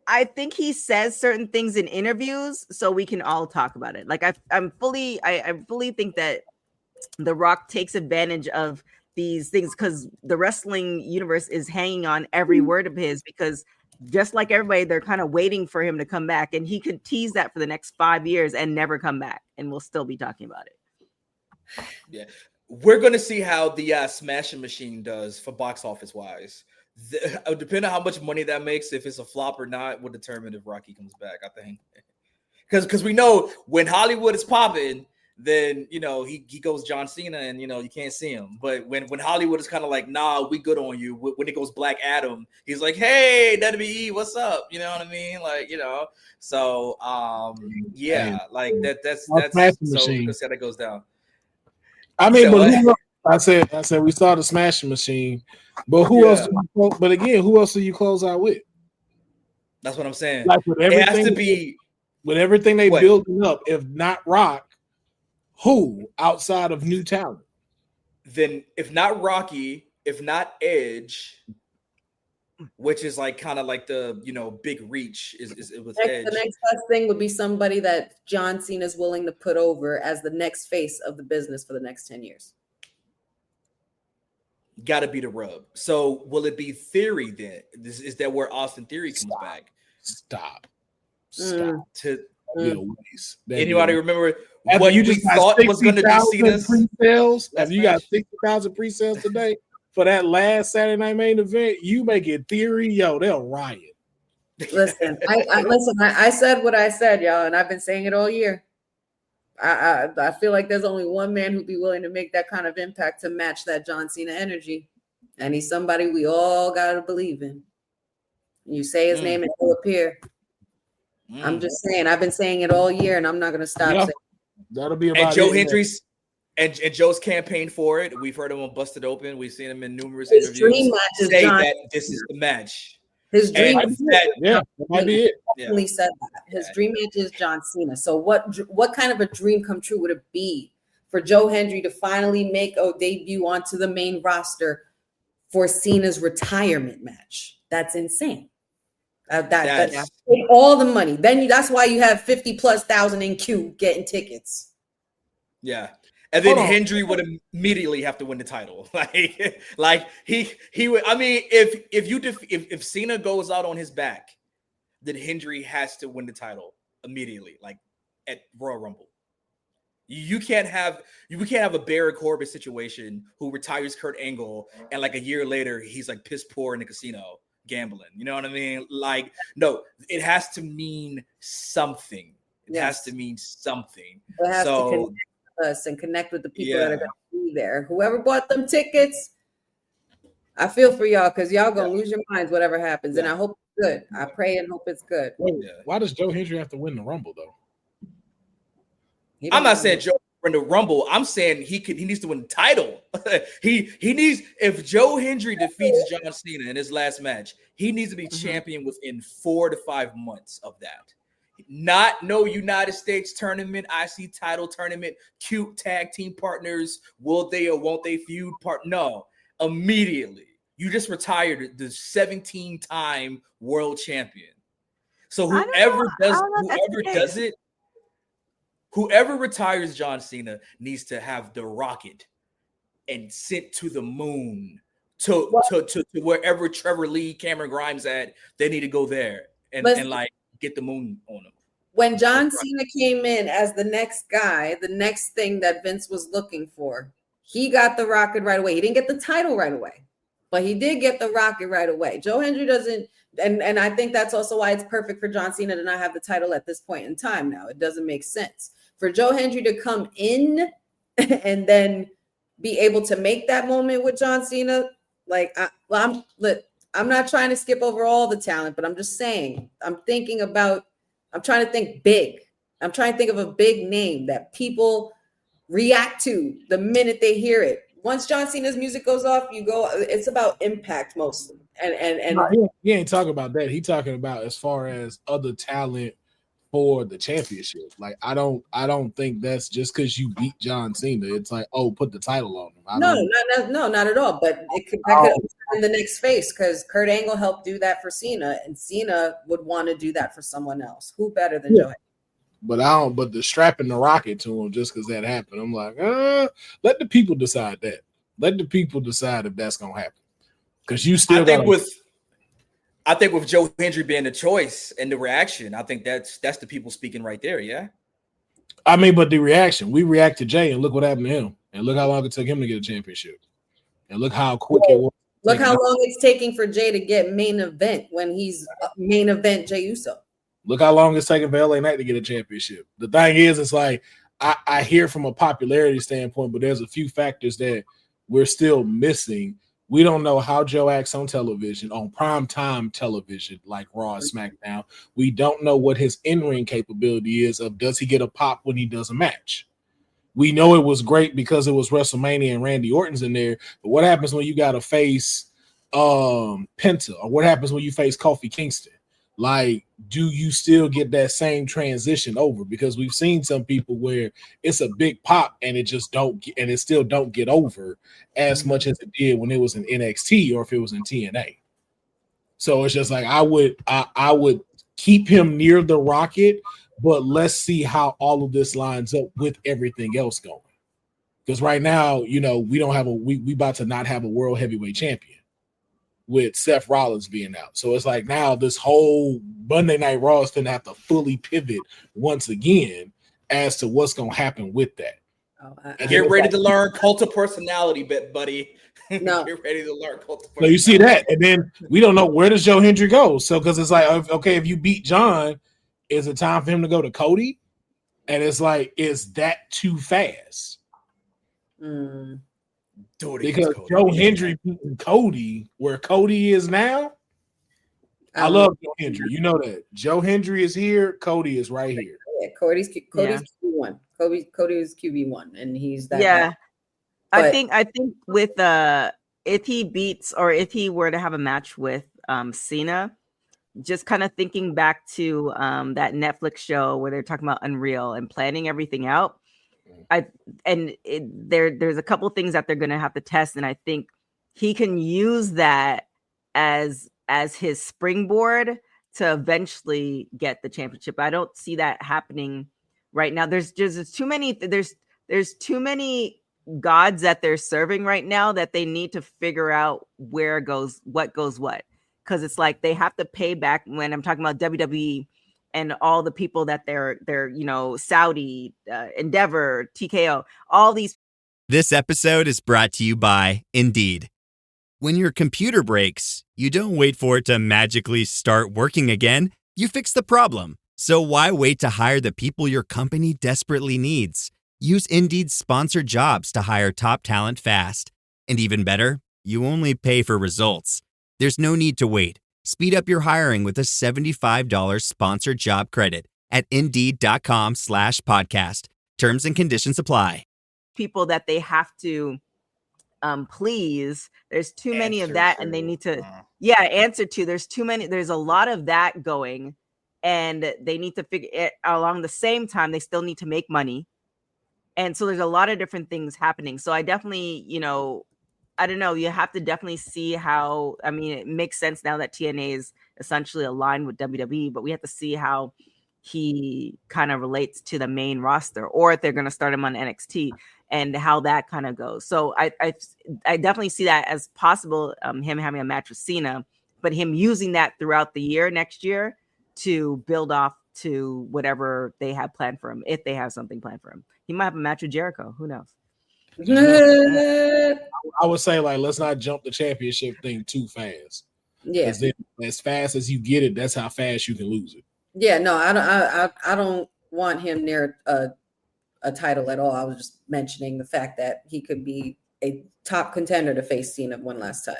I think he says certain things in interviews so we can all talk about it. Like I fully think that The Rock takes advantage of these things because the wrestling universe is hanging on every word of his, because just like everybody, they're kind of waiting for him to come back, and he could tease that for the next 5 years and never come back, and we'll still be talking about it. Yeah. We're going to see how the Smashing Machine does for box office wise. Depending on how much money that makes, if it's a flop or not, will determine if Rocky comes back, I think. Because we know when Hollywood is popping, then, he goes John Cena and, you can't see him. But when Hollywood is kind of like, nah, we good on you. When it goes Black Adam, he's like, hey, WWE, what's up? You know what I mean? Like, So, yeah, like that's so we'll see how that goes down. I mean, but I said we saw the Smashing Machine, but who else? But again, who else do you close out with? That's what I'm saying. Like with everything, it has to be with everything they building up. If not Rock, who outside of new talent? Then, if not Rocky, if not Edge, which is like kind of like the big reach is with Edge. The next best thing would be somebody that John Cena is willing to put over as the next face of the business for the next 10 years. Got to be the rub. So will it be Theory then? Is that where Austin Theory comes back? Stop. Anybody remember what you just thought was going to be Cena's pre-sales? Have you got 60,000 pre-sales today? For that last Saturday Night Main Event, you make it Theory, they'll riot. Listen, I said what I said, y'all, and I've been saying it all year. I feel like there's only one man who'd be willing to make that kind of impact to match that John Cena energy, and he's somebody we all gotta believe in. You say his name and he'll appear. I'm just saying, I've been saying it all year, and I'm not gonna stop saying it. That'll be about and Joe Hendry's. And Joe's campaign for it. We've heard him on Busted Open. We've seen him in numerous interviews. Dream match is say John. that this is the match. His dream that might be it. Definitely said that. His dream match is John Cena. So what kind of a dream come true would it be for Joe Hendry to finally make a debut onto the main roster for Cena's retirement match? That's insane. That's all the money. Then that's why you have 50,000+ in queue getting tickets. Yeah. And then Hendry would immediately have to win the title. Like he would. I mean, if Cena goes out on his back, then Hendry has to win the title immediately, like at Royal Rumble. You can't have a Baron Corbin situation who retires Kurt Angle and like a year later he's like piss poor in the casino gambling. You know what I mean? Like, no, it has to mean something. It has to mean something. It has to connect with us and connect with the people that are going to be there. Whoever bought them tickets, I feel for y'all because y'all gonna lose your minds whatever happens, and I hope it's good. I pray and hope it's good. Why does Joe Hendry have to win the Rumble though? I'm not saying Joe win the Rumble. I'm saying he needs to win the title. he needs, if Joe Hendry defeats John Cena in his last match, he needs to be champion within 4 to 5 months of that. Not no United States tournament, IC title tournament, cute tag team partners, will they or won't they feud part? No, immediately. You just retired the 17-time world champion. So whoever retires John Cena needs to have the rocket and sent to the moon to wherever Trevor Lee, Cameron Grimes at. They need to go there and like get the moon on them. When John Cena came in as the next guy, the next thing that Vince was looking for, he got the rocket right away. He didn't get the title right away, but he did get the rocket right away. Joe Hendry doesn't, and I think that's also why it's perfect for John Cena to not have the title at this point in time now. It doesn't make sense. For Joe Hendry to come in and then be able to make that moment with John Cena, like, I'm not trying to skip over all the talent, but I'm just saying, I'm trying to think big. I'm trying to think of a big name that people react to the minute they hear it. Once John Cena's music goes off, it's about impact mostly. And he ain't talking about that. He talking about as far as other talent for the championship. Like, I don't think that's just because you beat John Cena. It's like, oh, put the title on him. No, not at all. But that could be in the next phase because Kurt Angle helped do that for Cena, and Cena would want to do that for someone else. Who better than Joe? But the strapping the rocket to him just because that happened, I'm like, let the people decide that. Let the people decide if that's gonna happen. Because you still I think with Joe Hendry being the choice and the reaction, I think that's the people speaking right there. Yeah. I mean, but the reaction, we react to Jay and look what happened to him. And look how long it took him to get a championship. And look how quick it was. Look how long it's taking for Jay to get main event when he's main event Jey Uso. Look how long it's taking for LA Knight to get a championship. The thing is, it's like I hear from a popularity standpoint, but there's a few factors that we're still missing. We don't know how Joe acts on television, on primetime television, like Raw and SmackDown. We don't know what his in-ring capability is of does he get a pop when he does a match. We know it was great because it was WrestleMania and Randy Orton's in there. But what happens when you got to face Penta? Or what happens when you face Kofi Kingston? Like, do you still get that same transition over? Because we've seen some people where it's a big pop and it still don't get over as much as it did when it was in NXT or if it was in TNA. So it's just like I would keep him near the rocket, but let's see how all of this lines up with everything else going. Because right now, we don't have we about to not have a world heavyweight champion with Seth Rollins being out. So it's like now this whole Monday Night Raw is going to have to fully pivot once again as to what's going to happen with that. Get ready to learn cult of personality, buddy. No. Get ready to learn cult of personality. So you see that, and then we don't know where does Joe Hendry go. So because it's like, okay, if you beat John, is it time for him to go to Cody? And it's like, is that too fast? Because Joe Hendry beating Cody where Cody is now. I love Joe Hendry. You know that. Joe Hendry is here. Cody is right here. Yeah, Cody's QB1. Cody is QB1, and he's that. Yeah, I think with if he beats or if he were to have a match with Cena, just kind of thinking back to that Netflix show where they're talking about Unreal and planning everything out. There's a couple things that they're going to have to test, and I think he can use that as his springboard to eventually get the championship. I don't see that happening right now. There's too many. There's too many gods that they're serving right now that they need to figure out what goes what. Because it's like they have to pay back. When I'm talking about WWE, and all the people that they're Saudi, Endeavor, TKO, all these. This episode is brought to you by Indeed. When your computer breaks, you don't wait for it to magically start working again. You fix the problem. So why wait to hire the people your company desperately needs? Use Indeed's sponsored jobs to hire top talent fast. And even better, you only pay for results. There's no need to wait. Speed up your hiring with a $75 sponsored job credit at Indeed.com/podcast. Terms and conditions apply. People that they have to please. There's too many of that, and they need to answer to. There's too many. There's a lot of that going, and they need to figure it along the same time. They still need to make money, and so there's a lot of different things happening. So I definitely, I don't know. You have to definitely see how. I mean, it makes sense now that TNA is essentially aligned with WWE, but we have to see how he kind of relates to the main roster, or if they're going to start him on NXT, and how that kind of goes. So I definitely see that as possible, him having a match with Cena, but him using that throughout the year next year to build off to whatever they have planned for him, if they have something planned for him. He might have a match with Jericho. Who knows? I would say, like, let's not jump the championship thing too fast. Yeah. As fast as you get it, that's how fast you can lose it. Yeah, no, I don't want him near a title at all. I was just mentioning the fact that he could be a top contender to face Cena one last time.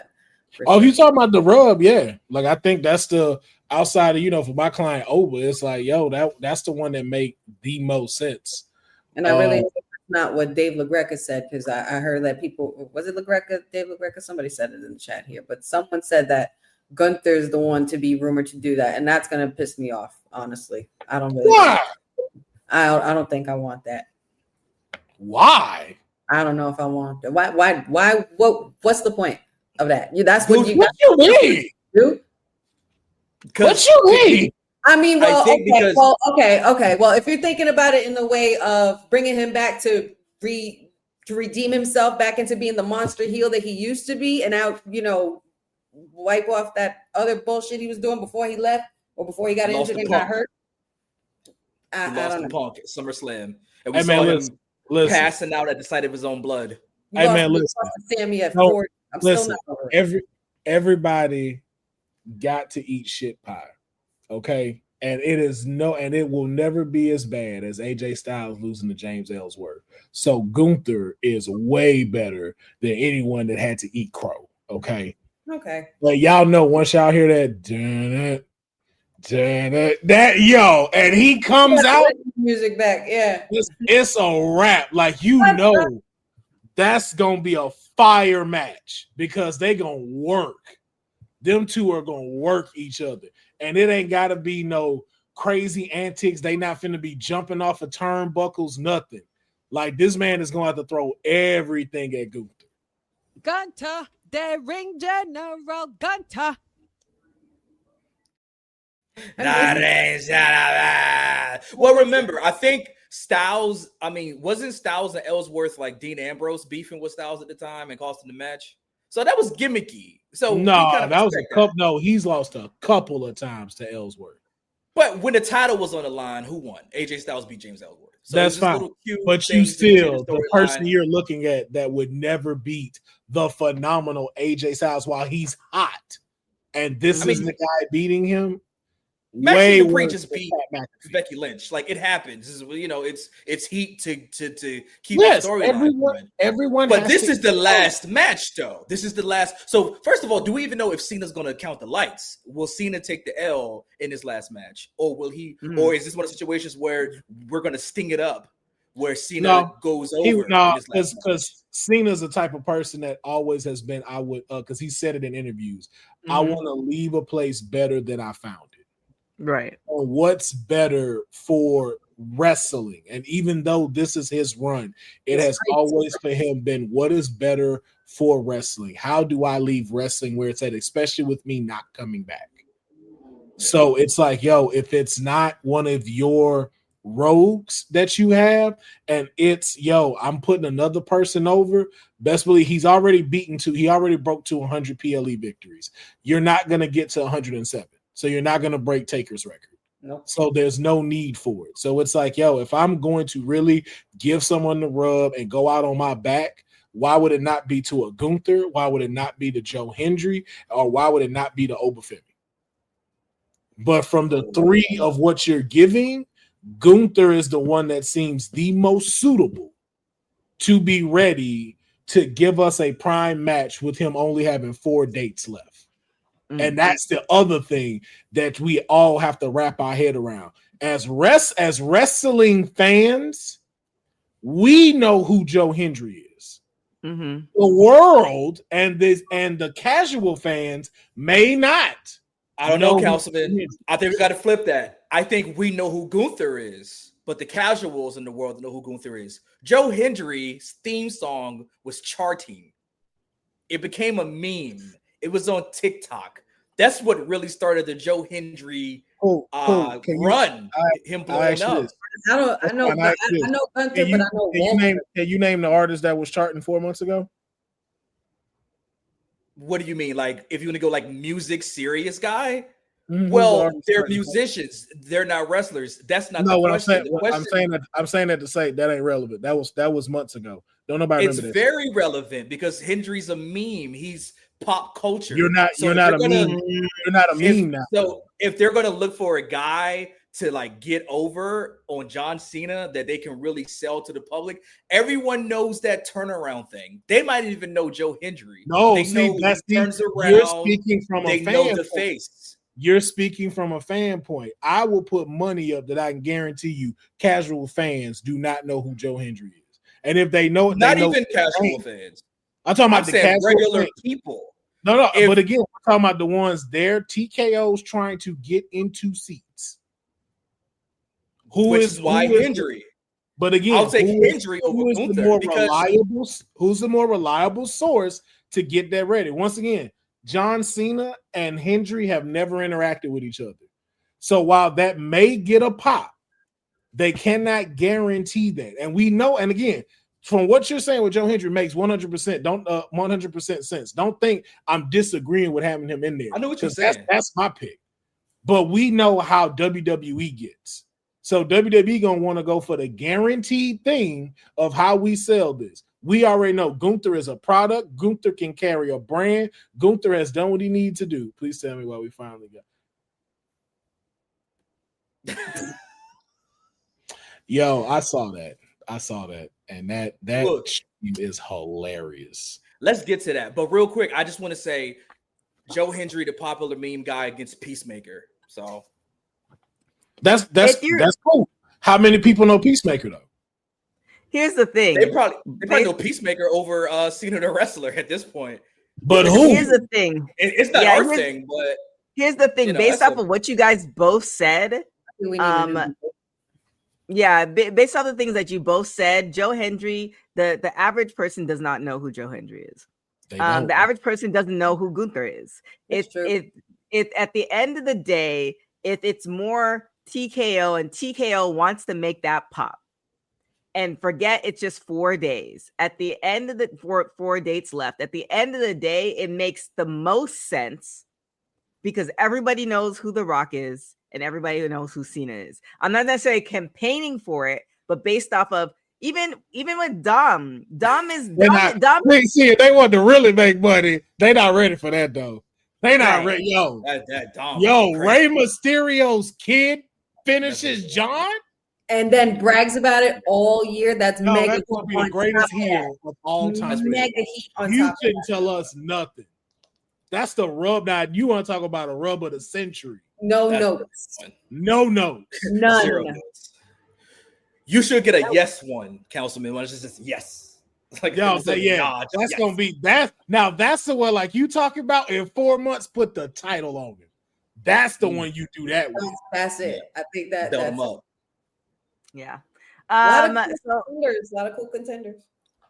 Oh, if you talking about the rub, yeah. Like, I think that's the outside of, for my client Oba, it's like, yo, that's the one that make the most sense. And I really think that's not what Dave LaGreca said, because I heard that people, was it LaGreca, Dave LaGreca? Somebody said it in the chat here, but someone said that Gunther's the one to be rumored to do that, and that's gonna piss me off, honestly. I don't really. Why? I don't think I want that. Why? I don't know if I want that. Why? What's the point of that? That's what you. What you mean? Do? What you mean? I mean, well, okay, okay. Well, if you're thinking about it in the way of bringing him back to redeem himself back into being the monster heel that he used to be, and now wipe off that other bullshit he was doing before he left or before he got injured and got hurt. He lost the Punk at SummerSlam, and we saw him passing out at the sight of his own blood. Hey man, listen. Sammy at 40. I'm still not over it. Everybody got to eat shit pie, okay? And it will never be as bad as AJ Styles losing to James Ellsworth. So Gunther is way better than anyone that had to eat crow, okay? Okay. Like, y'all know, once y'all hear that, and he comes out, music back, yeah. It's a wrap. Like, that's gonna be a fire match because they gonna work. Them two are gonna work each other, and it ain't gotta be no crazy antics. They not finna be jumping off of turnbuckles, nothing. Like, this man is gonna have to throw everything at Gunther. Gunther. The ring general Gunther. Well, remember, I think Styles, wasn't Styles and Ellsworth like Dean Ambrose beefing with Styles at the time and costing the match? So that was gimmicky. So no, that was a couple. No, he's lost a couple of times to Ellsworth. But when the title was on the line, who won? AJ Styles beat James Ellsworth. So that's fine. But you still, the person you're looking at that would never beat the phenomenal AJ Styles while he's hot, and this is the guy beating him. Way Dupree worse just beat Becky Lynch. Like, it happens. This is, it's heat to keep the storyline. Everyone. But this is the last match, though. This is the last. So first of all, do we even know if Cena's going to count the lights? Will Cena take the L in his last match, or will he? Or is this one of the situations where we're going to sting it up, where Cena goes over? Because Cena's the type of person that always has been. I would, because he said it in interviews. I want to leave a place better than I found it. Right. Or what's better for wrestling. And even though this is his run, it has always for him been what is better for wrestling. How do I leave wrestling where it's at, especially with me not coming back? So it's like, if it's not one of your rogues that you have, and it's, I'm putting another person over, best believe he already broke to 100 PLE victories. You're not going to get to 107. So you're not going to break Taker's record. Nope. So there's no need for it. So it's like, yo, if I'm going to really give someone the rub and go out on my back, why would it not be to a Gunther? Why would it not be to Joe Hendry? Or why would it not be to Obafemi? But from the three of what you're giving, Gunther is the one that seems the most suitable to be ready to give us a prime match with him only having 4 dates left. And that's the other thing that we all have to wrap our head around. As wrestling fans, we know who Joe Hendry is. Mm-hmm. The world and the casual fans may not. I don't know, Councilman. I think we got to flip that. I think we know who Gunther is, but the casuals in the world know who Gunther is. Joe Hendry's theme song was charting. It became a meme. It was on TikTok. That's what really started the Joe Hendry run. Him blowing up. I know Gunther, but I know Walter. Can you name the artist that was charting 4 months ago? What do you mean? Like, if you want to go like music serious guy? Well, they're musicians. They're not wrestlers. That's not the question. I'm saying that to say that ain't relevant. That was months ago. Don't nobody remember that. It's very relevant because Hendry's a meme. He's pop culture. You're not a meme. You're not a meme now. So if they're gonna look for a guy to like get over on John Cena that they can really sell to the public, everyone knows that turnaround thing. They might even know Joe Hendry. No, they see, that's turns around. You're speaking from a fan know the point. face. You're speaking from a fan point. I will put money up that I can guarantee you casual fans do not know who Joe Hendry is. And if they know, not even casual fans. I'm talking about the casual regular fans. people. No, but again, we're talking about the ones they're TKOs trying to get into seats. Which is why Hendry. But again, I'll take Hendry over Gunther because who's the more reliable source to get that ready? Once again, John Cena and Hendry have never interacted with each other. So while that may get a pop, they cannot guarantee that. And we know, and again, from what you're saying with Joe Hendry makes 100% sense. Don't think I'm disagreeing with having him in there. I know what you're saying. That's my pick. But we know how WWE gets. So WWE gonna want to go for the guaranteed thing of how we sell this. We already know Gunther is a product. Gunther can carry a brand. Gunther has done what he needs to do. Please tell me why we finally got. Yo, I saw that. And that Look, is hilarious. Let's get to that. But real quick, I just want to say Joe Hendry, the popular meme guy against Peacemaker. So that's cool. How many people know Peacemaker though? Here's the thing. They probably know Peacemaker over Cena the wrestler at this point. But who? Here's the thing. It's not our thing, but here's the thing. Based off of what you guys both said, based off the things that you both said, Joe Hendry, the average person does not know who Joe Hendry is. The average person doesn't know who Gunther is. It at the end of the day, it's more TKO, and TKO wants to make that pop. And forget it's just 4 days. At the end of the four dates left, at the end of the day, it makes the most sense because everybody knows who The Rock is and everybody knows who Cena is. I'm not necessarily campaigning for it, but based off of even with Dom is Dom. See, if they want to really make money, they not ready for that though. They not ready. Yo, Rey Mysterio's kid finishes John. And then brags about it all year. That's mega. That's going to be the greatest heel of all time. Mega heat on you top. You couldn't tell us nothing. That's the rub. Now you want to talk about a rub of the century? No notes. No notes. None. 0 notes. You should get a yes one, Councilman. When it's just yes. Like that's gonna be that. Now that's the one like you talking about in 4 months. Put the title on it. That's the one you do that with. That's it. I think that's them up. Yeah. A lot of cool contenders.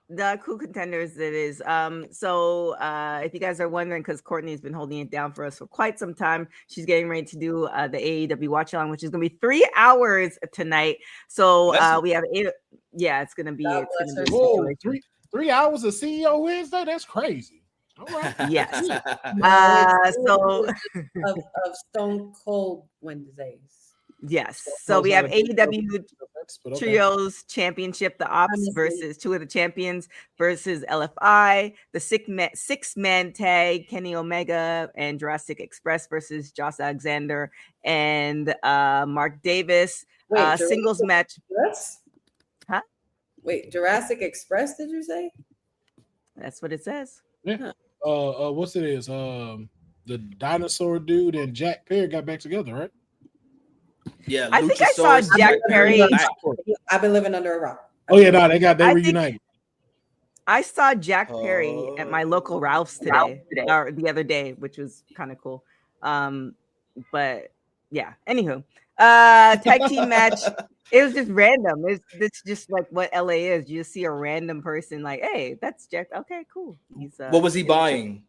The cool contenders it is. So if you guys are wondering, because Courtney's been holding it down for us for quite some time, she's getting ready to do the AEW watch along, which is gonna be 3 hours tonight. So we have 8. Yeah, it's gonna be whoa, 3 hours of CEO Wednesday. That's crazy. All right. Yes. of Stone Cold Wednesdays. Yes. So we have AEW but okay. Trios Championship, the Ops versus two of the champions versus LFI, the six-man tag, Kenny Omega and Jurassic Express versus Josh Alexander and Mark Davis. Wait, Singles match. Express? Huh? Wait, Jurassic Express, did you say? That's what it says. Yeah. What's it is? The dinosaur dude and Jack Perry got back together, right? Yeah, I think I saw Jack Perry. I've been living under a rock. Oh yeah, no, they reunited. I saw Jack Perry at my local Ralph's today or the other day, which was kind of cool. But yeah, anywho, tag team match. It was just random. It's just like what LA is. You just see a random person like, hey, that's Jack. Okay, cool. He's what was he buying?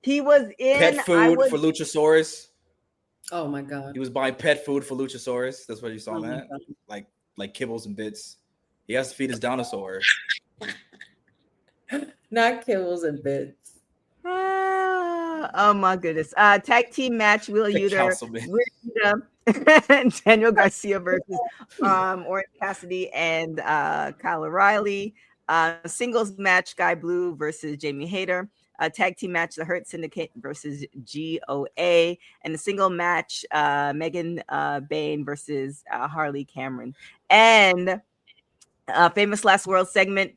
He was in pet food for Luchasaurus. Oh my god. He was buying pet food for Luchasaurus. That's what you saw, man. Like kibbles and bits. He has to feed his dinosaur. Not kibbles and bits. Oh my goodness. Tag team match, Will Yuta and Daniel Garcia versus Orange Cassidy and Kyle O'Reilly. Singles match, Guy Blue versus Jamie Hayter. Tag team match, the Hurt Syndicate versus GOA, and the single match, Megan Bain versus Harley Cameron. And famous last world segment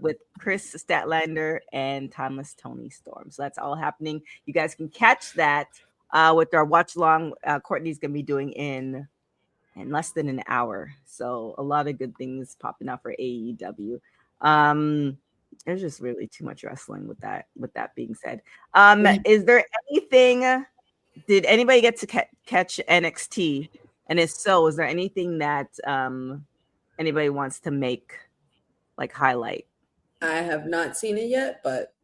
with Chris Statlander and Timeless Tony Storm. So that's all happening. You guys can catch that with our watch along. Courtney's gonna be doing in less than an hour. So a lot of good things popping up for AEW. There's just really too much wrestling with that. With that being said, is there anything? Did anybody get to catch NXT? And if so, is there anything that anybody wants to make highlight? I have not seen it yet, but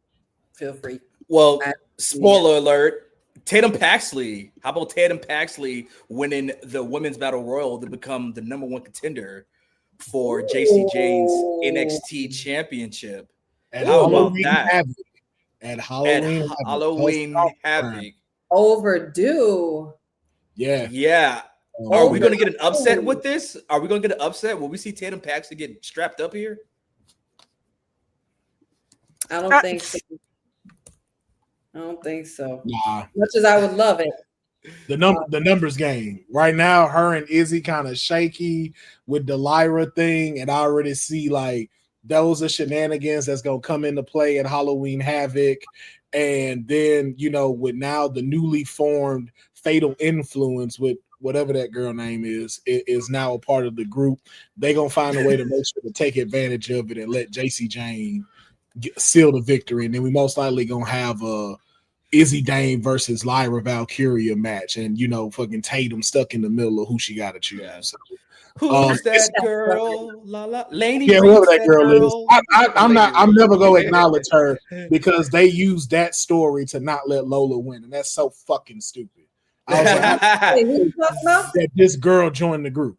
feel free. Well, spoiler alert: Tatum Paxley. How about Tatum Paxley winning the Women's Battle Royal to become the number one contender for JC Jane's NXT Championship? And how about that? At Halloween Havoc. Overdue. Yeah. Are we going to get an upset with this? Are we going to get an upset? Will we see Tatum Paxley get strapped up here? I don't think so. I don't think so. Nah. Much as I would love it. The numbers game. Right now, her and Izzy kind of shaky with the Lyra thing, and I already see those are shenanigans that's gonna come into play at Halloween Havoc. And then, with now the newly formed Fatal Influence with whatever that girl name is now a part of the group. They're gonna find a way to make sure to take advantage of it and let JC Jane seal the victory. And then we most likely gonna have a Izzy Dane versus Lyra Valkyria match, and fucking Tatum stuck in the middle of who she gotta choose. Yeah. So, who's that girl? Lady. Yeah, whoever that girl is. I'm never gonna acknowledge her because they used that story to not let Lola win, and that's so fucking stupid. I was like, that this girl joined the group.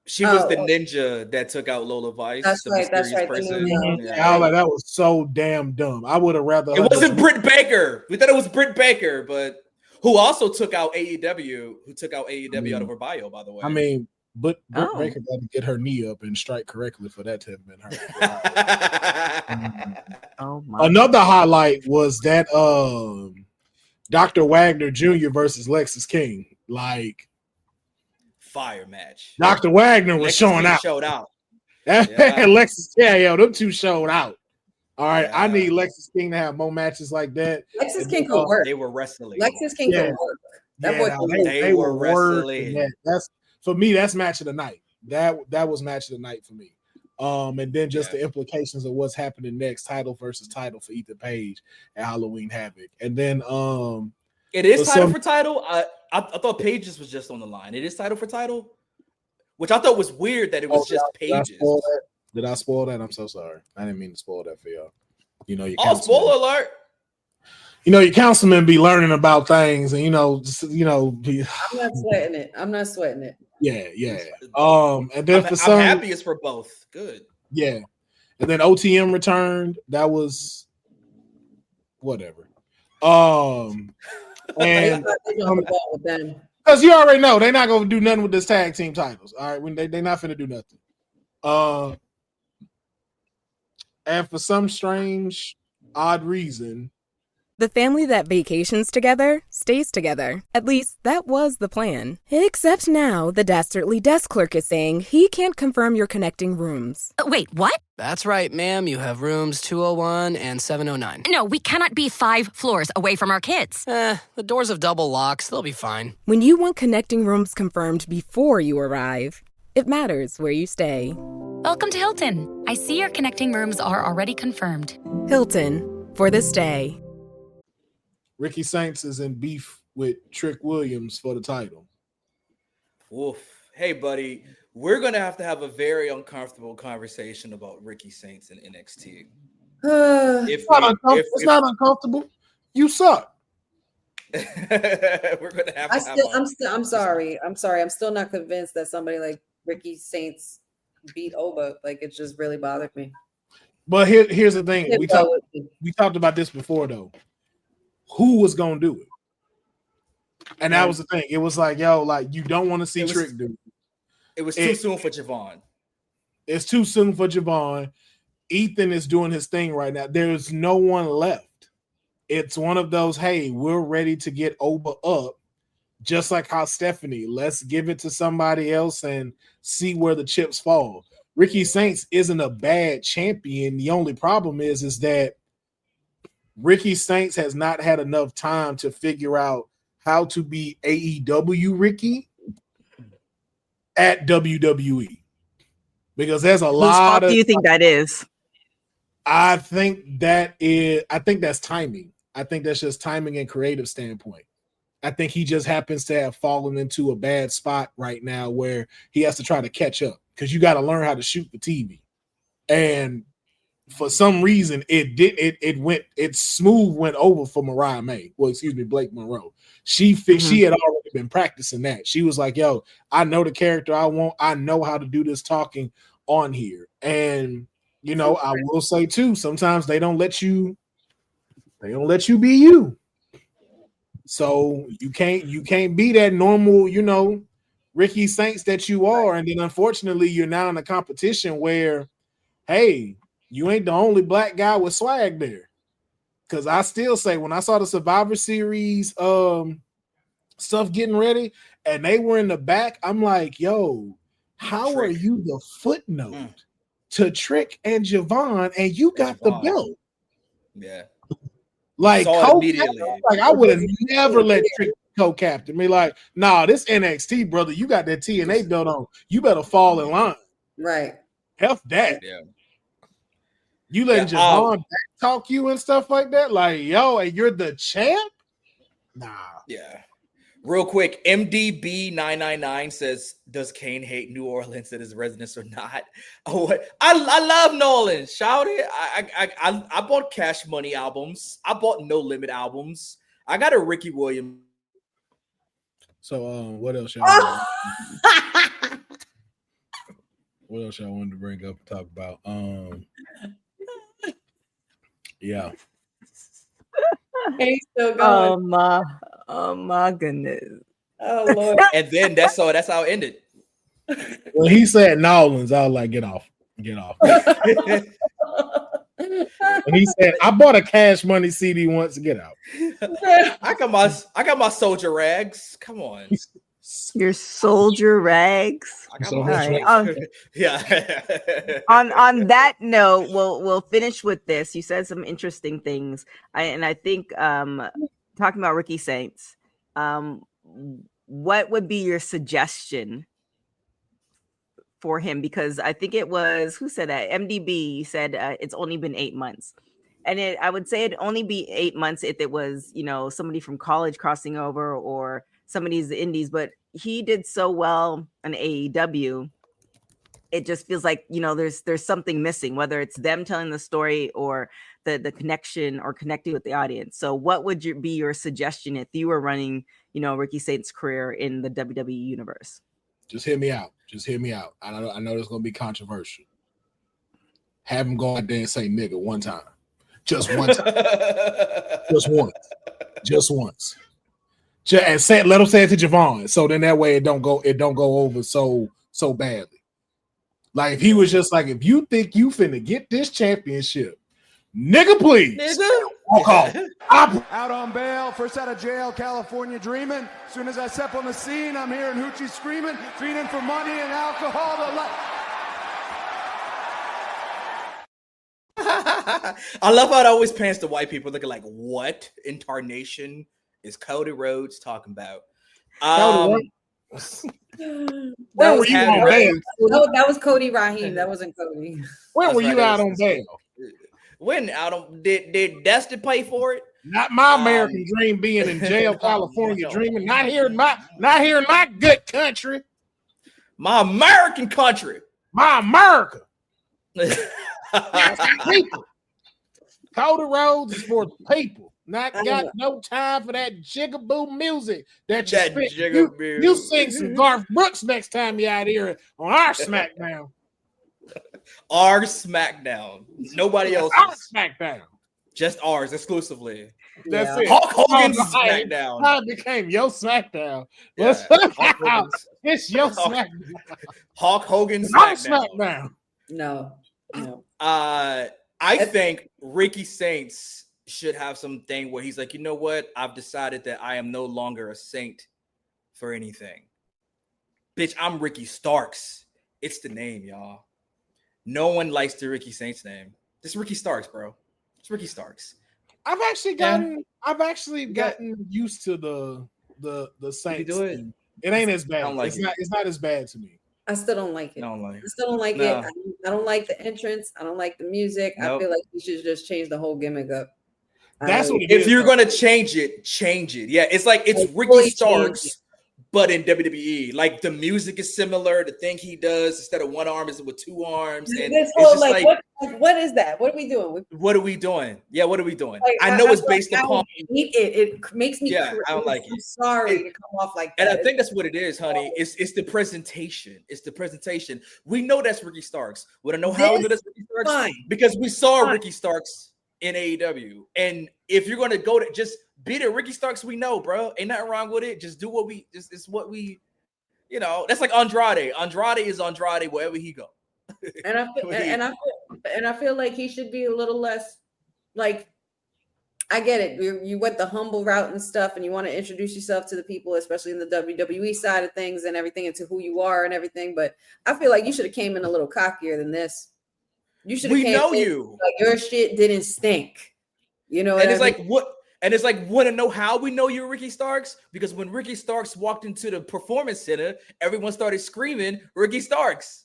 She was the ninja that took out Lola Vice. That's right. Person. I was like, that was so damn dumb. I would have rather. It wasn't Britt Baker. We thought it was Britt Baker, but who also took out AEW? Who took out AEW out of her bio, by the way? I mean, but Britt Baker got to get her knee up and strike correctly for that to have been her. Another highlight was that Dr. Wagner Jr. versus Lexus King. Fire match. Dr. Wagner was showing out. Showed out. Lexus, them two showed out. All right, I need Lexus King to have more matches like that. Lexus King could work. They were wrestling. Lexus King could work. They were wrestling. That's for me. That's match of the night. That was match of the night for me. And then just the implications of what's happening next, title versus title for Ethan Page at Halloween Havoc, and then it is title for title. I thought Pages was just on the line. It is title for title, which I thought was weird that it was just Pages. Did I spoil that? I'm so sorry. I didn't mean to spoil that for y'all. Spoiler alert. Your councilman be learning about things, and I'm not sweating it. Yeah. And then I'm happy it's for both. Good. Yeah, and then OTM returned. That was whatever. And Because you already know they're not gonna do nothing with this tag team titles. All right, when they're not finna do nothing. And for some strange, odd reason, The family that vacations together stays together. At least, that was the plan. Except now, the dastardly desk clerk is saying he can't confirm your connecting rooms. Wait, what? That's right, ma'am. You have rooms 201 and 709. No, we cannot be 5 floors away from our kids. The doors have double locks. They'll be fine. When you want connecting rooms confirmed before you arrive, it matters where you stay. Welcome to Hilton. I see your connecting rooms are already confirmed. Hilton, for this day. Ricky Saints is in beef with Trick Williams for the title. Woof. Hey, buddy, we're going to have a very uncomfortable conversation about Ricky Saints in NXT. It's not uncomfortable. You suck. We're going to have I'm sorry. I'm still not convinced that somebody like Ricky Saints beat Oba. Like, it just really bothered me. But here's the thing. We talked about this before, though. Who was gonna do it? And that was the thing. It was like, yo, like you don't want to see Trick do it. It was too soon for Javon. It's too soon for Javon. Ethan is doing his thing right now. There's no one left. It's one of those, hey, we're ready to get Oba up, just like how Stephanie, let's give it to somebody else and see where the chips fall. Ricky Saints isn't a bad champion. The only problem is that Ricky Saints has not had enough time to figure out how to be AEW Ricky at WWE. Because there's a lot of... do you think that is? I think that's timing. I think that's just timing and creative standpoint. I think he just happens to have fallen into a bad spot right now where he has to try to catch up because you got to learn how to shoot the TV. And for some reason, it smooth went over for Mariah May. Well, excuse me, Blake Monroe. She had already been practicing that. She was like, yo, I know the character I want. I know how to do this talking on here. And, you know, I will say too, sometimes they don't let you be you. So you can't be that normal, you know, Ricky Saints that you are. And then unfortunately, you're now in a competition where, hey, you ain't the only black guy with swag there. Because I still say when I saw the Survivor Series stuff getting ready and they were in the back, I'm like, yo, how are you the footnote to Trick and Javon and you got the belt? Yeah. Like, I would have never let Trick co-captain me. Like, nah, this NXT, brother, you got that TNA belt on. You better fall in line. Right. F that. Yeah. You letting Javon talk you and stuff like that? Like, yo, and you're the champ? Nah. Yeah. Real quick, MDB999 says, does Kane hate New Orleans at his residence or not? Oh, I love Nolan. Shout it. I bought Cash Money albums. I bought No Limit albums. I got a Ricky Williams. So what else y'all what else y'all wanted to bring up and talk about? Yeah. He's still going. Oh my goodness. Oh Lord. And then that's how it ended. When he said Nolans, I was like, get off. And he said, I bought a Cash Money CD once. Get out. I got my soldier rags. Come on. Your soldier rags. Yeah. on that note, we'll finish with this. You said some interesting things. I think talking about Ricky Saints, what would be your suggestion for him? Because I think it was, who said that? MDB said it's only been 8 months. And I would say it'd only be 8 months if it was, you know, somebody from college crossing over or somebody's the indies, but he did so well on AEW. It just feels like, you know, there's something missing, whether it's them telling the story or the connection or connecting with the audience. So what would be your suggestion if you were running, you know, Ricky Saints' career in the WWE universe? Just hear me out. I know it's going to be controversial. Have him go out there and say nigga one time. Just one time. Just once. And let him say it to Javon, so then that way it don't go over so badly. Like if he was just like, if you think you finna get this championship, nigga, please walk off. Out on bail, first out of jail, California dreaming. As soon as I step on the scene, I'm hearing Hoochie screaming, feeding for money and alcohol. I love how it always pans to white people looking like, what in tarnation is Cody Rhodes talking about? Where were you on bail? That was Cody Raheem. That wasn't Cody. Where were you out on bail? When out on did Dustin pay for it? Not my American dream being in jail, California dreaming. Not here in my good country. My American country. My America. People. Cody Rhodes is for people. Not got no time for that jigaboo music that you spit. You sing some Garth Brooks next time you out here on our SmackDown. Our SmackDown. Nobody else. Our SmackDown. Just ours exclusively. That's it. Hulk Hogan's SmackDown. How it became your SmackDown. Yeah. It's your SmackDown. Hulk Hogan's SmackDown. No. I think Ricky Saints should have something where he's like, you know what? I've decided that I am no longer a saint for anything. Bitch, I'm Ricky Starks. It's the name, y'all. No one likes the Ricky Saints name. It's Ricky Starks, bro. It's Ricky Starks. I've actually gotten used to the Saints. It ain't as bad. It's not as bad to me. I still don't like it. I still don't like it. I don't like the entrance. I don't like the music. Nope. I feel like you should just change the whole gimmick up. That's what it if is. You're gonna change it, change it. Yeah, it's like it's Ricky Starks, but in WWE. Like the music is similar. The thing he does instead of one arm is with two arms. And this it's whole just what is that? What are we doing? What are we doing? Yeah, what are we doing? Like, I know it's based upon. It makes me. Yeah, I don't like it. I'm sorry to come off like that. And I think that's what it is, honey. It's the presentation. It's the presentation. We know that's Ricky Starks. We don't know how we know that's Ricky Starks because we saw Ricky Starks in AEW. And if you're gonna go to just be the Ricky Starks we know, bro, ain't nothing wrong with it. Just do what we. It's what we. You know, that's like Andrade. Andrade is Andrade wherever he go. And I feel like he should be a little less like. I get it. You went the humble route and stuff, and you want to introduce yourself to the people, especially in the WWE side of things and everything, and to who you are and everything. But I feel like you should have came in a little cockier than this. You should have. We know you. Like your shit didn't stink. You know, and it's like what. And it's like, want to know how we know you're Ricky Starks? Because when Ricky Starks walked into the Performance Center, everyone started screaming, Ricky Starks.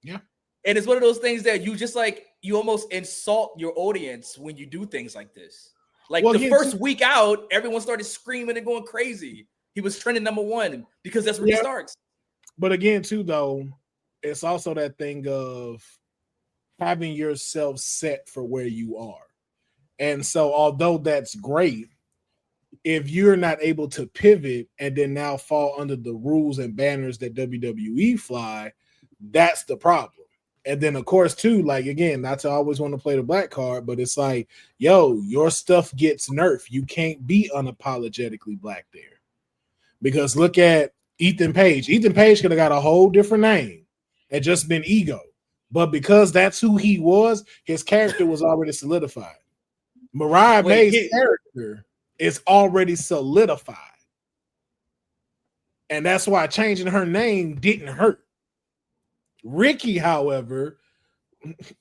Yeah. And it's one of those things that you just like, you almost insult your audience when you do things like this. Like the first week out, everyone started screaming and going crazy. He was trending #1 because that's Ricky Starks. But again, too, though, it's also that thing of having yourself set for where you are. And so, although that's great, if you're not able to pivot and then now fall under the rules and banners that WWE fly, that's the problem. And then, of course, too, like, again, not to always want to play the black card, but it's like, yo, your stuff gets nerfed. You can't be unapologetically black there. Because look at Ethan Page. Ethan Page could have got a whole different name and just been ego. But because that's who he was, his character was already solidified. Mariah May's character is already solidified. And that's why changing her name didn't hurt. Ricky, however,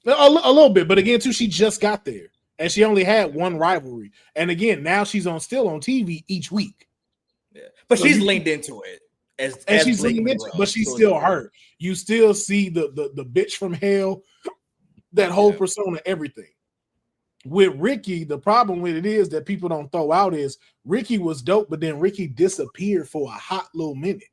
a little bit, but again, too, she just got there. And she only had one rivalry. And again, now she's still on TV each week. Yeah. But so she's leaned into it. She's leaned into it, but she's still hurt. You still see the bitch from hell, that whole persona, everything. With Ricky, the problem with it is that people don't throw out is Ricky was dope, but then Ricky disappeared for a hot little minute.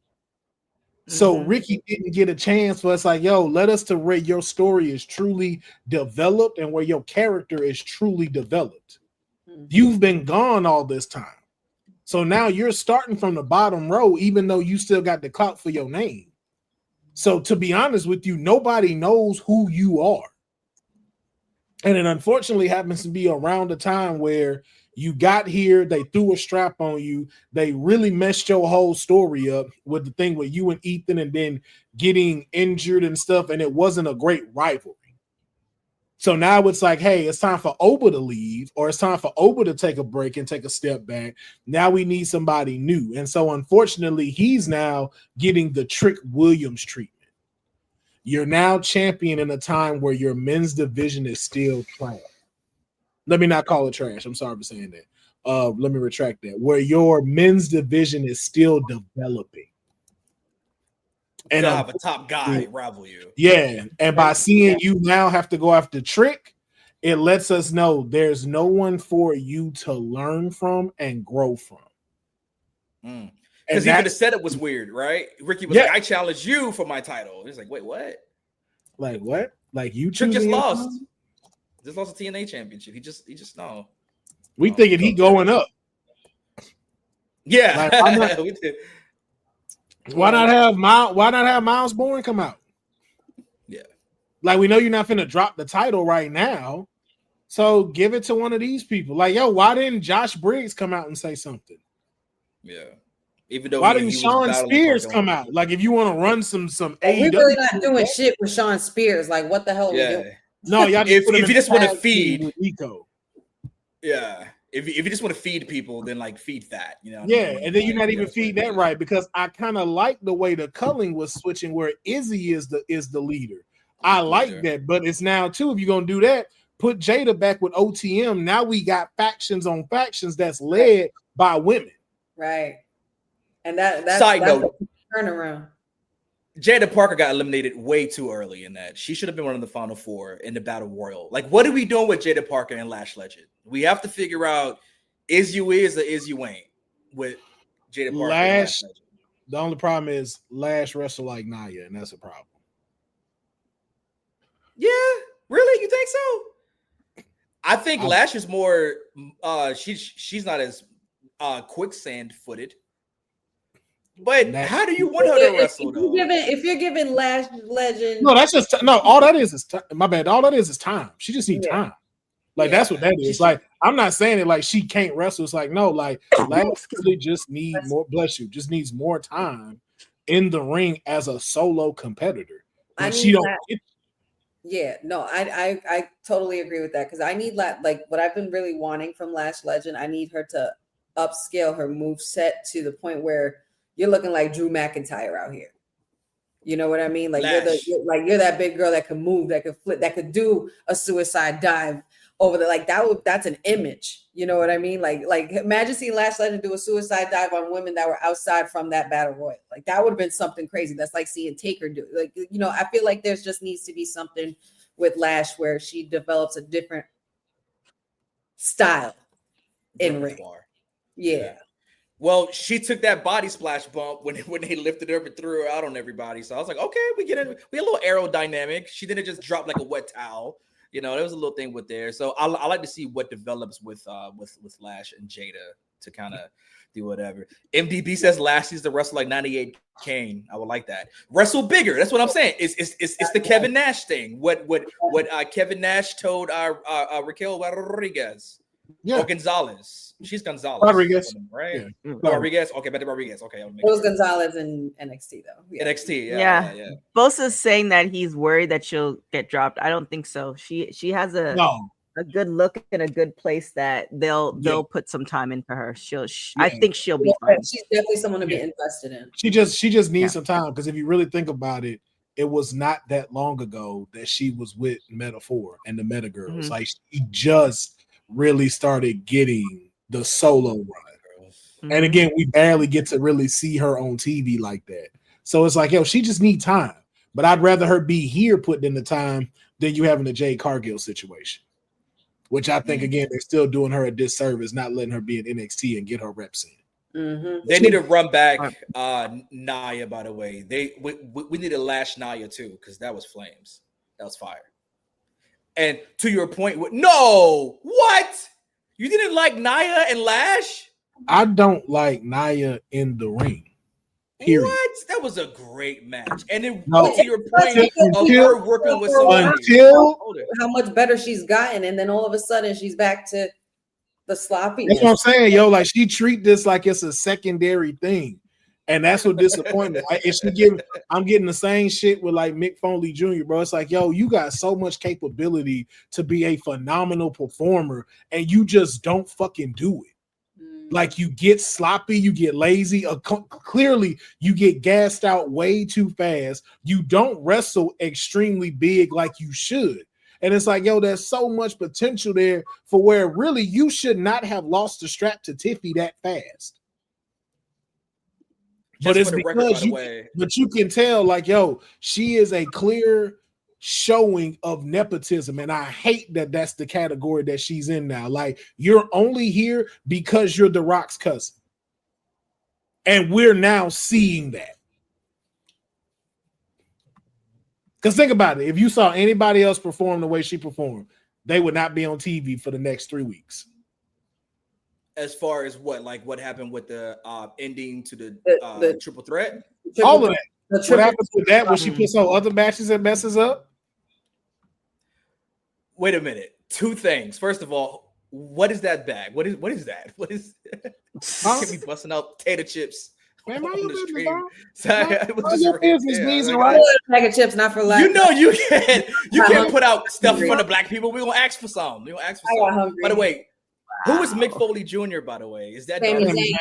So Ricky didn't get a chance for us. Like, yo, let us to where your story is truly developed and where your character is truly developed. You've been gone all this time. So now you're starting from the bottom row, even though you still got the clout for your name. So to be honest with you, nobody knows who you are. And it unfortunately happens to be around the time where You got here, they threw a strap on you. They really messed your whole story up with the thing with you and Ethan and then getting injured and stuff, and it wasn't a great rivalry. So now it's like, hey, it's time for Oba to leave, or it's time for Oba to take a break and take a step back. Now we need somebody new. And so unfortunately, he's now getting the Trick Williams treatment. You're now champion in a time where your men's division is still trash. Let me not call it trash. I'm sorry for saying that. Let me retract that. Where your men's division is still developing. And have a top guy rival you. Yeah. And by seeing you now have to go after Trick, it lets us know there's no one for you to learn from and grow from. Because even the setup was weird, right? Ricky was like, I challenge you for my title. He's like, wait, what? Like what? Like you Trick just lost. Just lost the TNA championship. He just no. We thinking he going up. Yeah. Like, we did. Why not have Miles Bourne come out? Yeah. Like we know you're not finna drop the title right now. So give it to one of these people. Like, yo, why didn't Josh Briggs come out and say something? Yeah. Even though why didn't Sean Spears come out? Like, if you want to run some AEW, we're really not doing shit with Sean Spears. Like, what the hell are we doing? No, y'all if you just want to feed Nico. Yeah. If you just want to feed people, then like feed that, you know. Yeah, and then you're not even feeding that right, because I kind of like the way the culling was switching where Izzy is the leader. I like that, but it's now too, if you're gonna do that, put Jada back with OTM. Now we got factions on factions that's led by women. Right. And that's side note turnaround. Jada Parker got eliminated way too early in that. She should have been one of the final four in the Battle Royal. Like, what are we doing with Jada Parker and Lash Legend? We have to figure out is you is or is you ain't with Jada Parker. Lash, the only problem is Lash wrestle like Nia, and that's a problem. Yeah, really? You think so? I think Lash is more she's not as quicksand footed. But how do you want her to wrestle? If you're giving Lash Legend, no, that's just all that is my bad. All that is time. She just needs time. Like that's what that is. Like I'm not saying it like she can't wrestle. It's like no, like Lash really just needs more. Bless you, just needs more time in the ring as a solo competitor. Like she don't. Yeah, no, I totally agree with that because I need like what I've been really wanting from Lash Legend. I need her to upscale her move set to the point where you're looking like Drew McIntyre out here. You know what I mean? Like you're that big girl that can move, that could flip, that could do a suicide dive over there. Like that's an image. You know what I mean? Like imagine seeing Lash Legend do a suicide dive on women that were outside from that battle royal. Like that would have been something crazy. That's like seeing Taker do. Like, you know, I feel like there's just needs to be something with Lash where she develops a different style in ring. Yeah. Well, she took that body splash bump when they lifted her and threw her out on everybody. So I was like, okay, we get a little aerodynamic. She didn't just drop like a wet towel. You know, there was a little thing with there. So I like to see what develops with Lash and Jada to kind of do whatever. MDB says Lash is the wrestle like 98 Kane. I would like that. Wrestle bigger. That's what I'm saying. It's the Kevin Nash thing. What Kevin Nash told Raquel Rodriguez. Yeah. Or Gonzalez. She's Gonzalez. Rodriguez. Right? Yeah. Rodriguez. Okay, better Rodriguez. Okay. It was Gonzalez in NXT though. Yeah. NXT. Yeah. Bosa's saying that he's worried that she'll get dropped. I don't think so. She has a good look and a good place that they'll put some time in for her. I think she'll be fine. She's definitely someone to be invested in. She just needs some time because if you really think about it, it was not that long ago that she was with Meta-4 and the Meta Girls. Mm-hmm. Like she just really started getting the solo run. Mm-hmm. And again, we barely get to really see her on TV like that. So it's like, yo, she just needs time. But I'd rather her be here putting in the time than you having a Jade Cargill situation. Which I think, again, they're still doing her a disservice, not letting her be in NXT and get her reps in. Mm-hmm. They need to run back Nia, by the way. We need to Lash Nia too, because that was flames. That was fire. And to your point, what? You didn't like Nia and Lash? I don't like Nia in the ring. Period. What? That was a great match. And then to your point of her working with somebody. How much better she's gotten, and then all of a sudden she's back to The sloppiness. That's what I'm saying, yo. Like she treat this like it's a secondary thing, and that's what disappointment. I'm getting the same shit with like Mick Foley Jr., bro. It's like, yo, you got so much capability to be a phenomenal performer, and you just don't fucking do it. Like you get sloppy, you get lazy. Clearly, you get gassed out way too fast. You don't wrestle extremely big like you should. And it's like, yo, there's so much potential there for where really you should not have lost the strap to Tiffy that fast. But it's because you can tell, like, yo, she is a clear showing of nepotism, and I hate that that's the category that she's in now. Like, you're only here because you're The Rock's cousin, and we're now seeing that. Because think about it, if you saw anybody else perform the way she performed, they would not be on TV for the next 3 weeks. As far as what happened with the ending to the triple threat, all of that. What happens with that when she puts on other matches and messes up? Wait a minute. 2 things. First of all, what is that bag? What is that? What is? Can be busting out tater chips. Man, on the stream. Bag of chips, not for life. You know you can't put out stuff in front of black people. We're gonna ask for some. By the way, who is Mick Foley Jr., by the way? Is that Sami Zayn?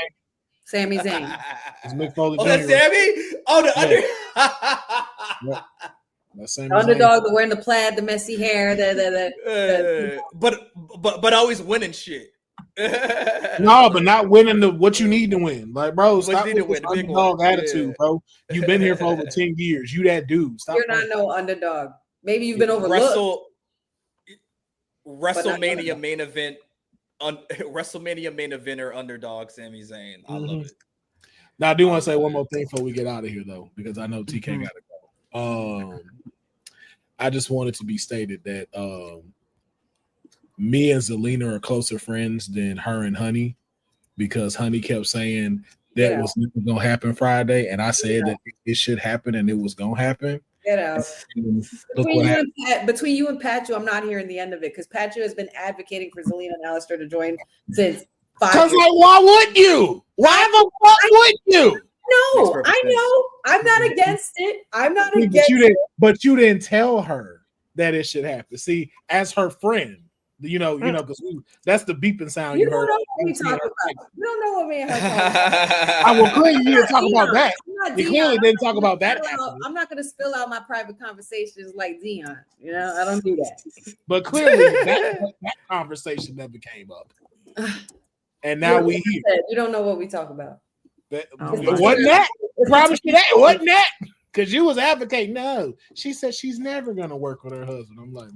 Sami Zayn. It's Mick Foley Jr. Oh, that's Sammy? Oh, the underdog, wearing the plaid, the messy hair, but always winning shit. No, but not winning what you need to win. Like, bro, stop with this the big underdog attitude, bro. You've been here for over 10 years. You that dude. Stop. You're not no underdog. Maybe you've been overlooked. WrestleMania main event. WrestleMania main eventer underdog Sami Zayn. I love it. Now I do want to say one more thing before we get out of here, though, because I know TK got to go. I just wanted to be stated that me and Zelina are closer friends than her and Honey, because Honey kept saying that was never gonna happen Friday, and I said that it should happen and it was gonna happen. Get out. Between you and Patchu, I'm not hearing the end of it, because Patchu has been advocating for Zelina and Alistair to join since 5 years. Because like, why would you? Why the fuck would you? No, I know. I'm not against it. I'm not against it. But you didn't tell her that it should happen. See, as her friend, you know, because that's the beeping sound you heard. Don't know what we talk about. You don't know what me and her talk about. I will clearly you didn't talk about that. You clearly didn't talk about that. I'm not going to spill out my private conversations like Dion. You know, I don't do that. But clearly that conversation never came up. And now we here. You don't know what we talk about. Wasn't that? I promise you that. Wasn't that? Because you was advocating. No, she said she's never gonna work with her husband. I'm like,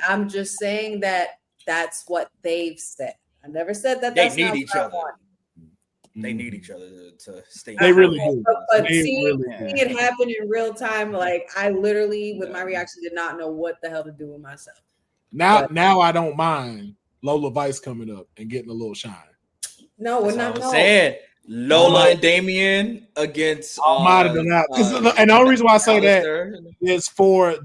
I'm just saying that that's what they've said. I never said that. They need each other. They need each other to stay. They really do. But seeing it happen in real time, like I literally, with my reaction, did not know what the hell to do with myself. Now I don't mind Lola Vice coming up and getting a little shine. No, we're not saying. Lola and Damien against might have been out. And the only reason why I say that is for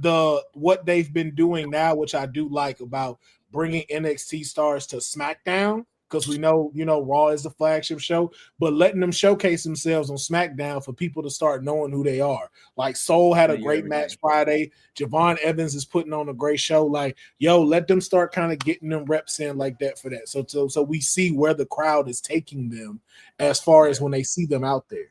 what they've been doing now, which I do like about bringing NXT stars to SmackDown, because we know, Raw is the flagship show, but letting them showcase themselves on SmackDown for people to start knowing who they are. Like Soul had a great match Friday. Javon Evans is putting on a great show. Like, yo, let them start kind of getting them reps in like that for that. So we see where the crowd is taking them as far as when they see them out there.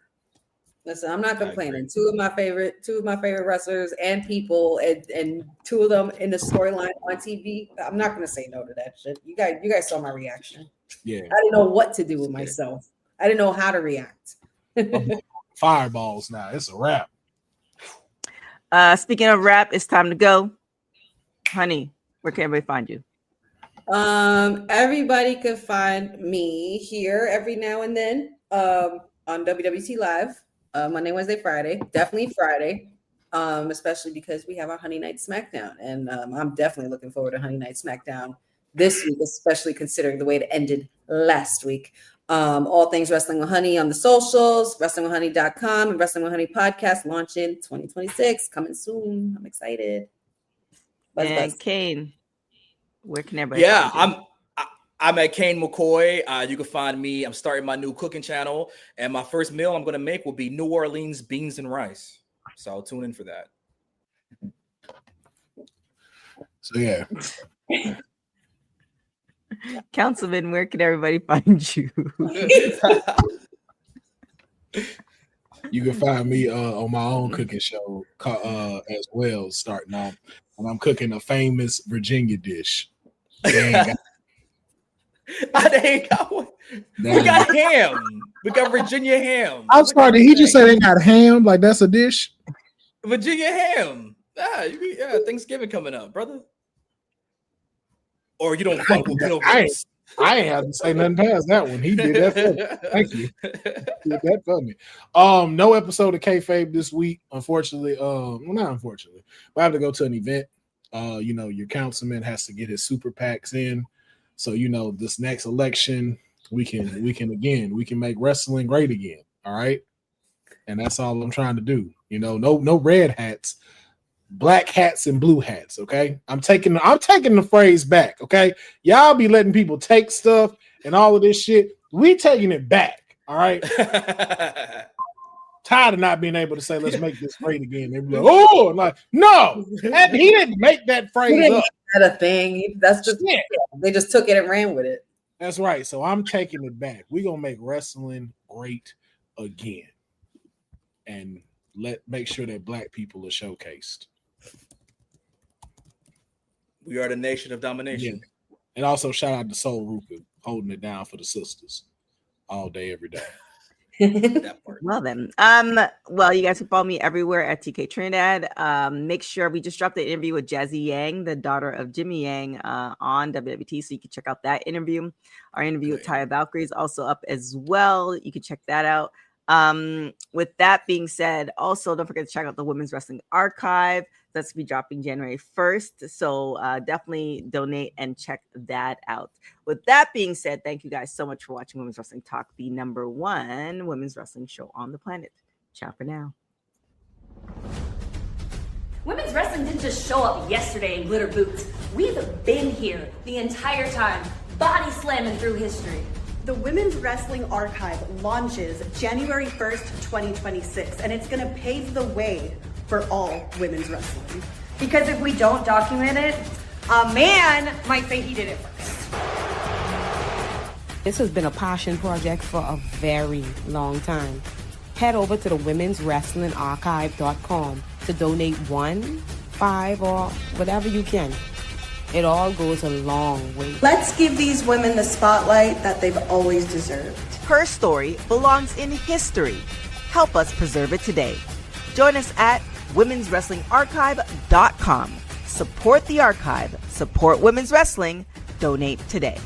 Listen, I'm not complaining. Two of my favorite wrestlers and people, and two of them in the storyline on TV. I'm not going to say no to that shit. You guys saw my reaction. Yeah, I didn't know what to do with myself. I didn't know how to react. Fireballs now. It's a wrap. Speaking of rap, it's time to go. Honey, where can everybody find you? Everybody can find me here every now and then on WWT Live. Monday, Wednesday, Friday. Definitely Friday. Especially because we have our Honey Night SmackDown. And I'm definitely looking forward to Honey Night SmackDown this week, especially considering the way it ended last week. All things Wrestling with Honey on the socials, wrestlingwithhoney.com, and Wrestling with Honey podcast launching 2026, coming soon. I'm excited. Buzz. Kane, where can everybody find you? I'm at Kane McCoy. You can find me. I'm starting my new cooking channel, and my first meal I'm going to make will be New Orleans beans and rice. So tune in for that. So yeah. Councilman, where can everybody find you? You can find me on my own cooking show as well, starting off. And I'm cooking a famous Virginia dish. We got ham. We got Virginia ham. I'm sorry, did he just say they got ham? Like that's a dish? Virginia ham. Thanksgiving coming up, brother. Or you don't fuck with pilgrims. I ain't have to say nothing past that one. He did that for me. Thank you. He did that for me. No episode of Kayfabe this week, unfortunately. Well, not unfortunately, but I have to go to an event. Your councilman has to get his super PACs in. So, this next election, we can make wrestling great again. All right. And that's all I'm trying to do. No red hats. Black hats and blue hats, okay? I'm taking the phrase back, okay? Y'all be letting people take stuff and all of this shit. We taking it back, all right? Tired of not being able to say, let's make this great again. They be like, oh, like, no, he didn't make that phrase up. That's a thing. That's just, they just took it and ran with it. That's right. So I'm taking it back. We're going to make wrestling great again. And make sure that Black people are showcased. We are the nation of domination. Yeah. And also shout out to Soul Ruka holding it down for the sisters all day, every day. That part. Well then, you guys can follow me everywhere at TK Trinidad. Make sure we just dropped the interview with Jazzy Yang, the daughter of Jimmy Yang, on WWT, so you can check out that interview. Our interview with Taya Valkyrie is also up as well. You can check that out. With that being said, also don't forget to check out the Women's Wrestling Archive. That's be dropping January 1st. So definitely donate and check that out. With that being said, thank you guys so much for watching Women's Wrestling Talk, the #1 women's wrestling show on the planet. Ciao for now. Women's wrestling didn't just show up yesterday in glitter boots. We've been here the entire time, body slamming through history. The Women's Wrestling Archive launches January 1st, 2026, and it's going to pave the way for all women's wrestling. Because if we don't document it, a man might say he did it first. This has been a passion project for a very long time. Head over to the womenswrestlingarchive.com to donate $1, $5, or whatever you can. It all goes a long way. Let's give these women the spotlight that they've always deserved. Her story belongs in history. Help us preserve it today. Join us at womenswrestlingarchive.com. Support the archive. Support women's wrestling. Donate today.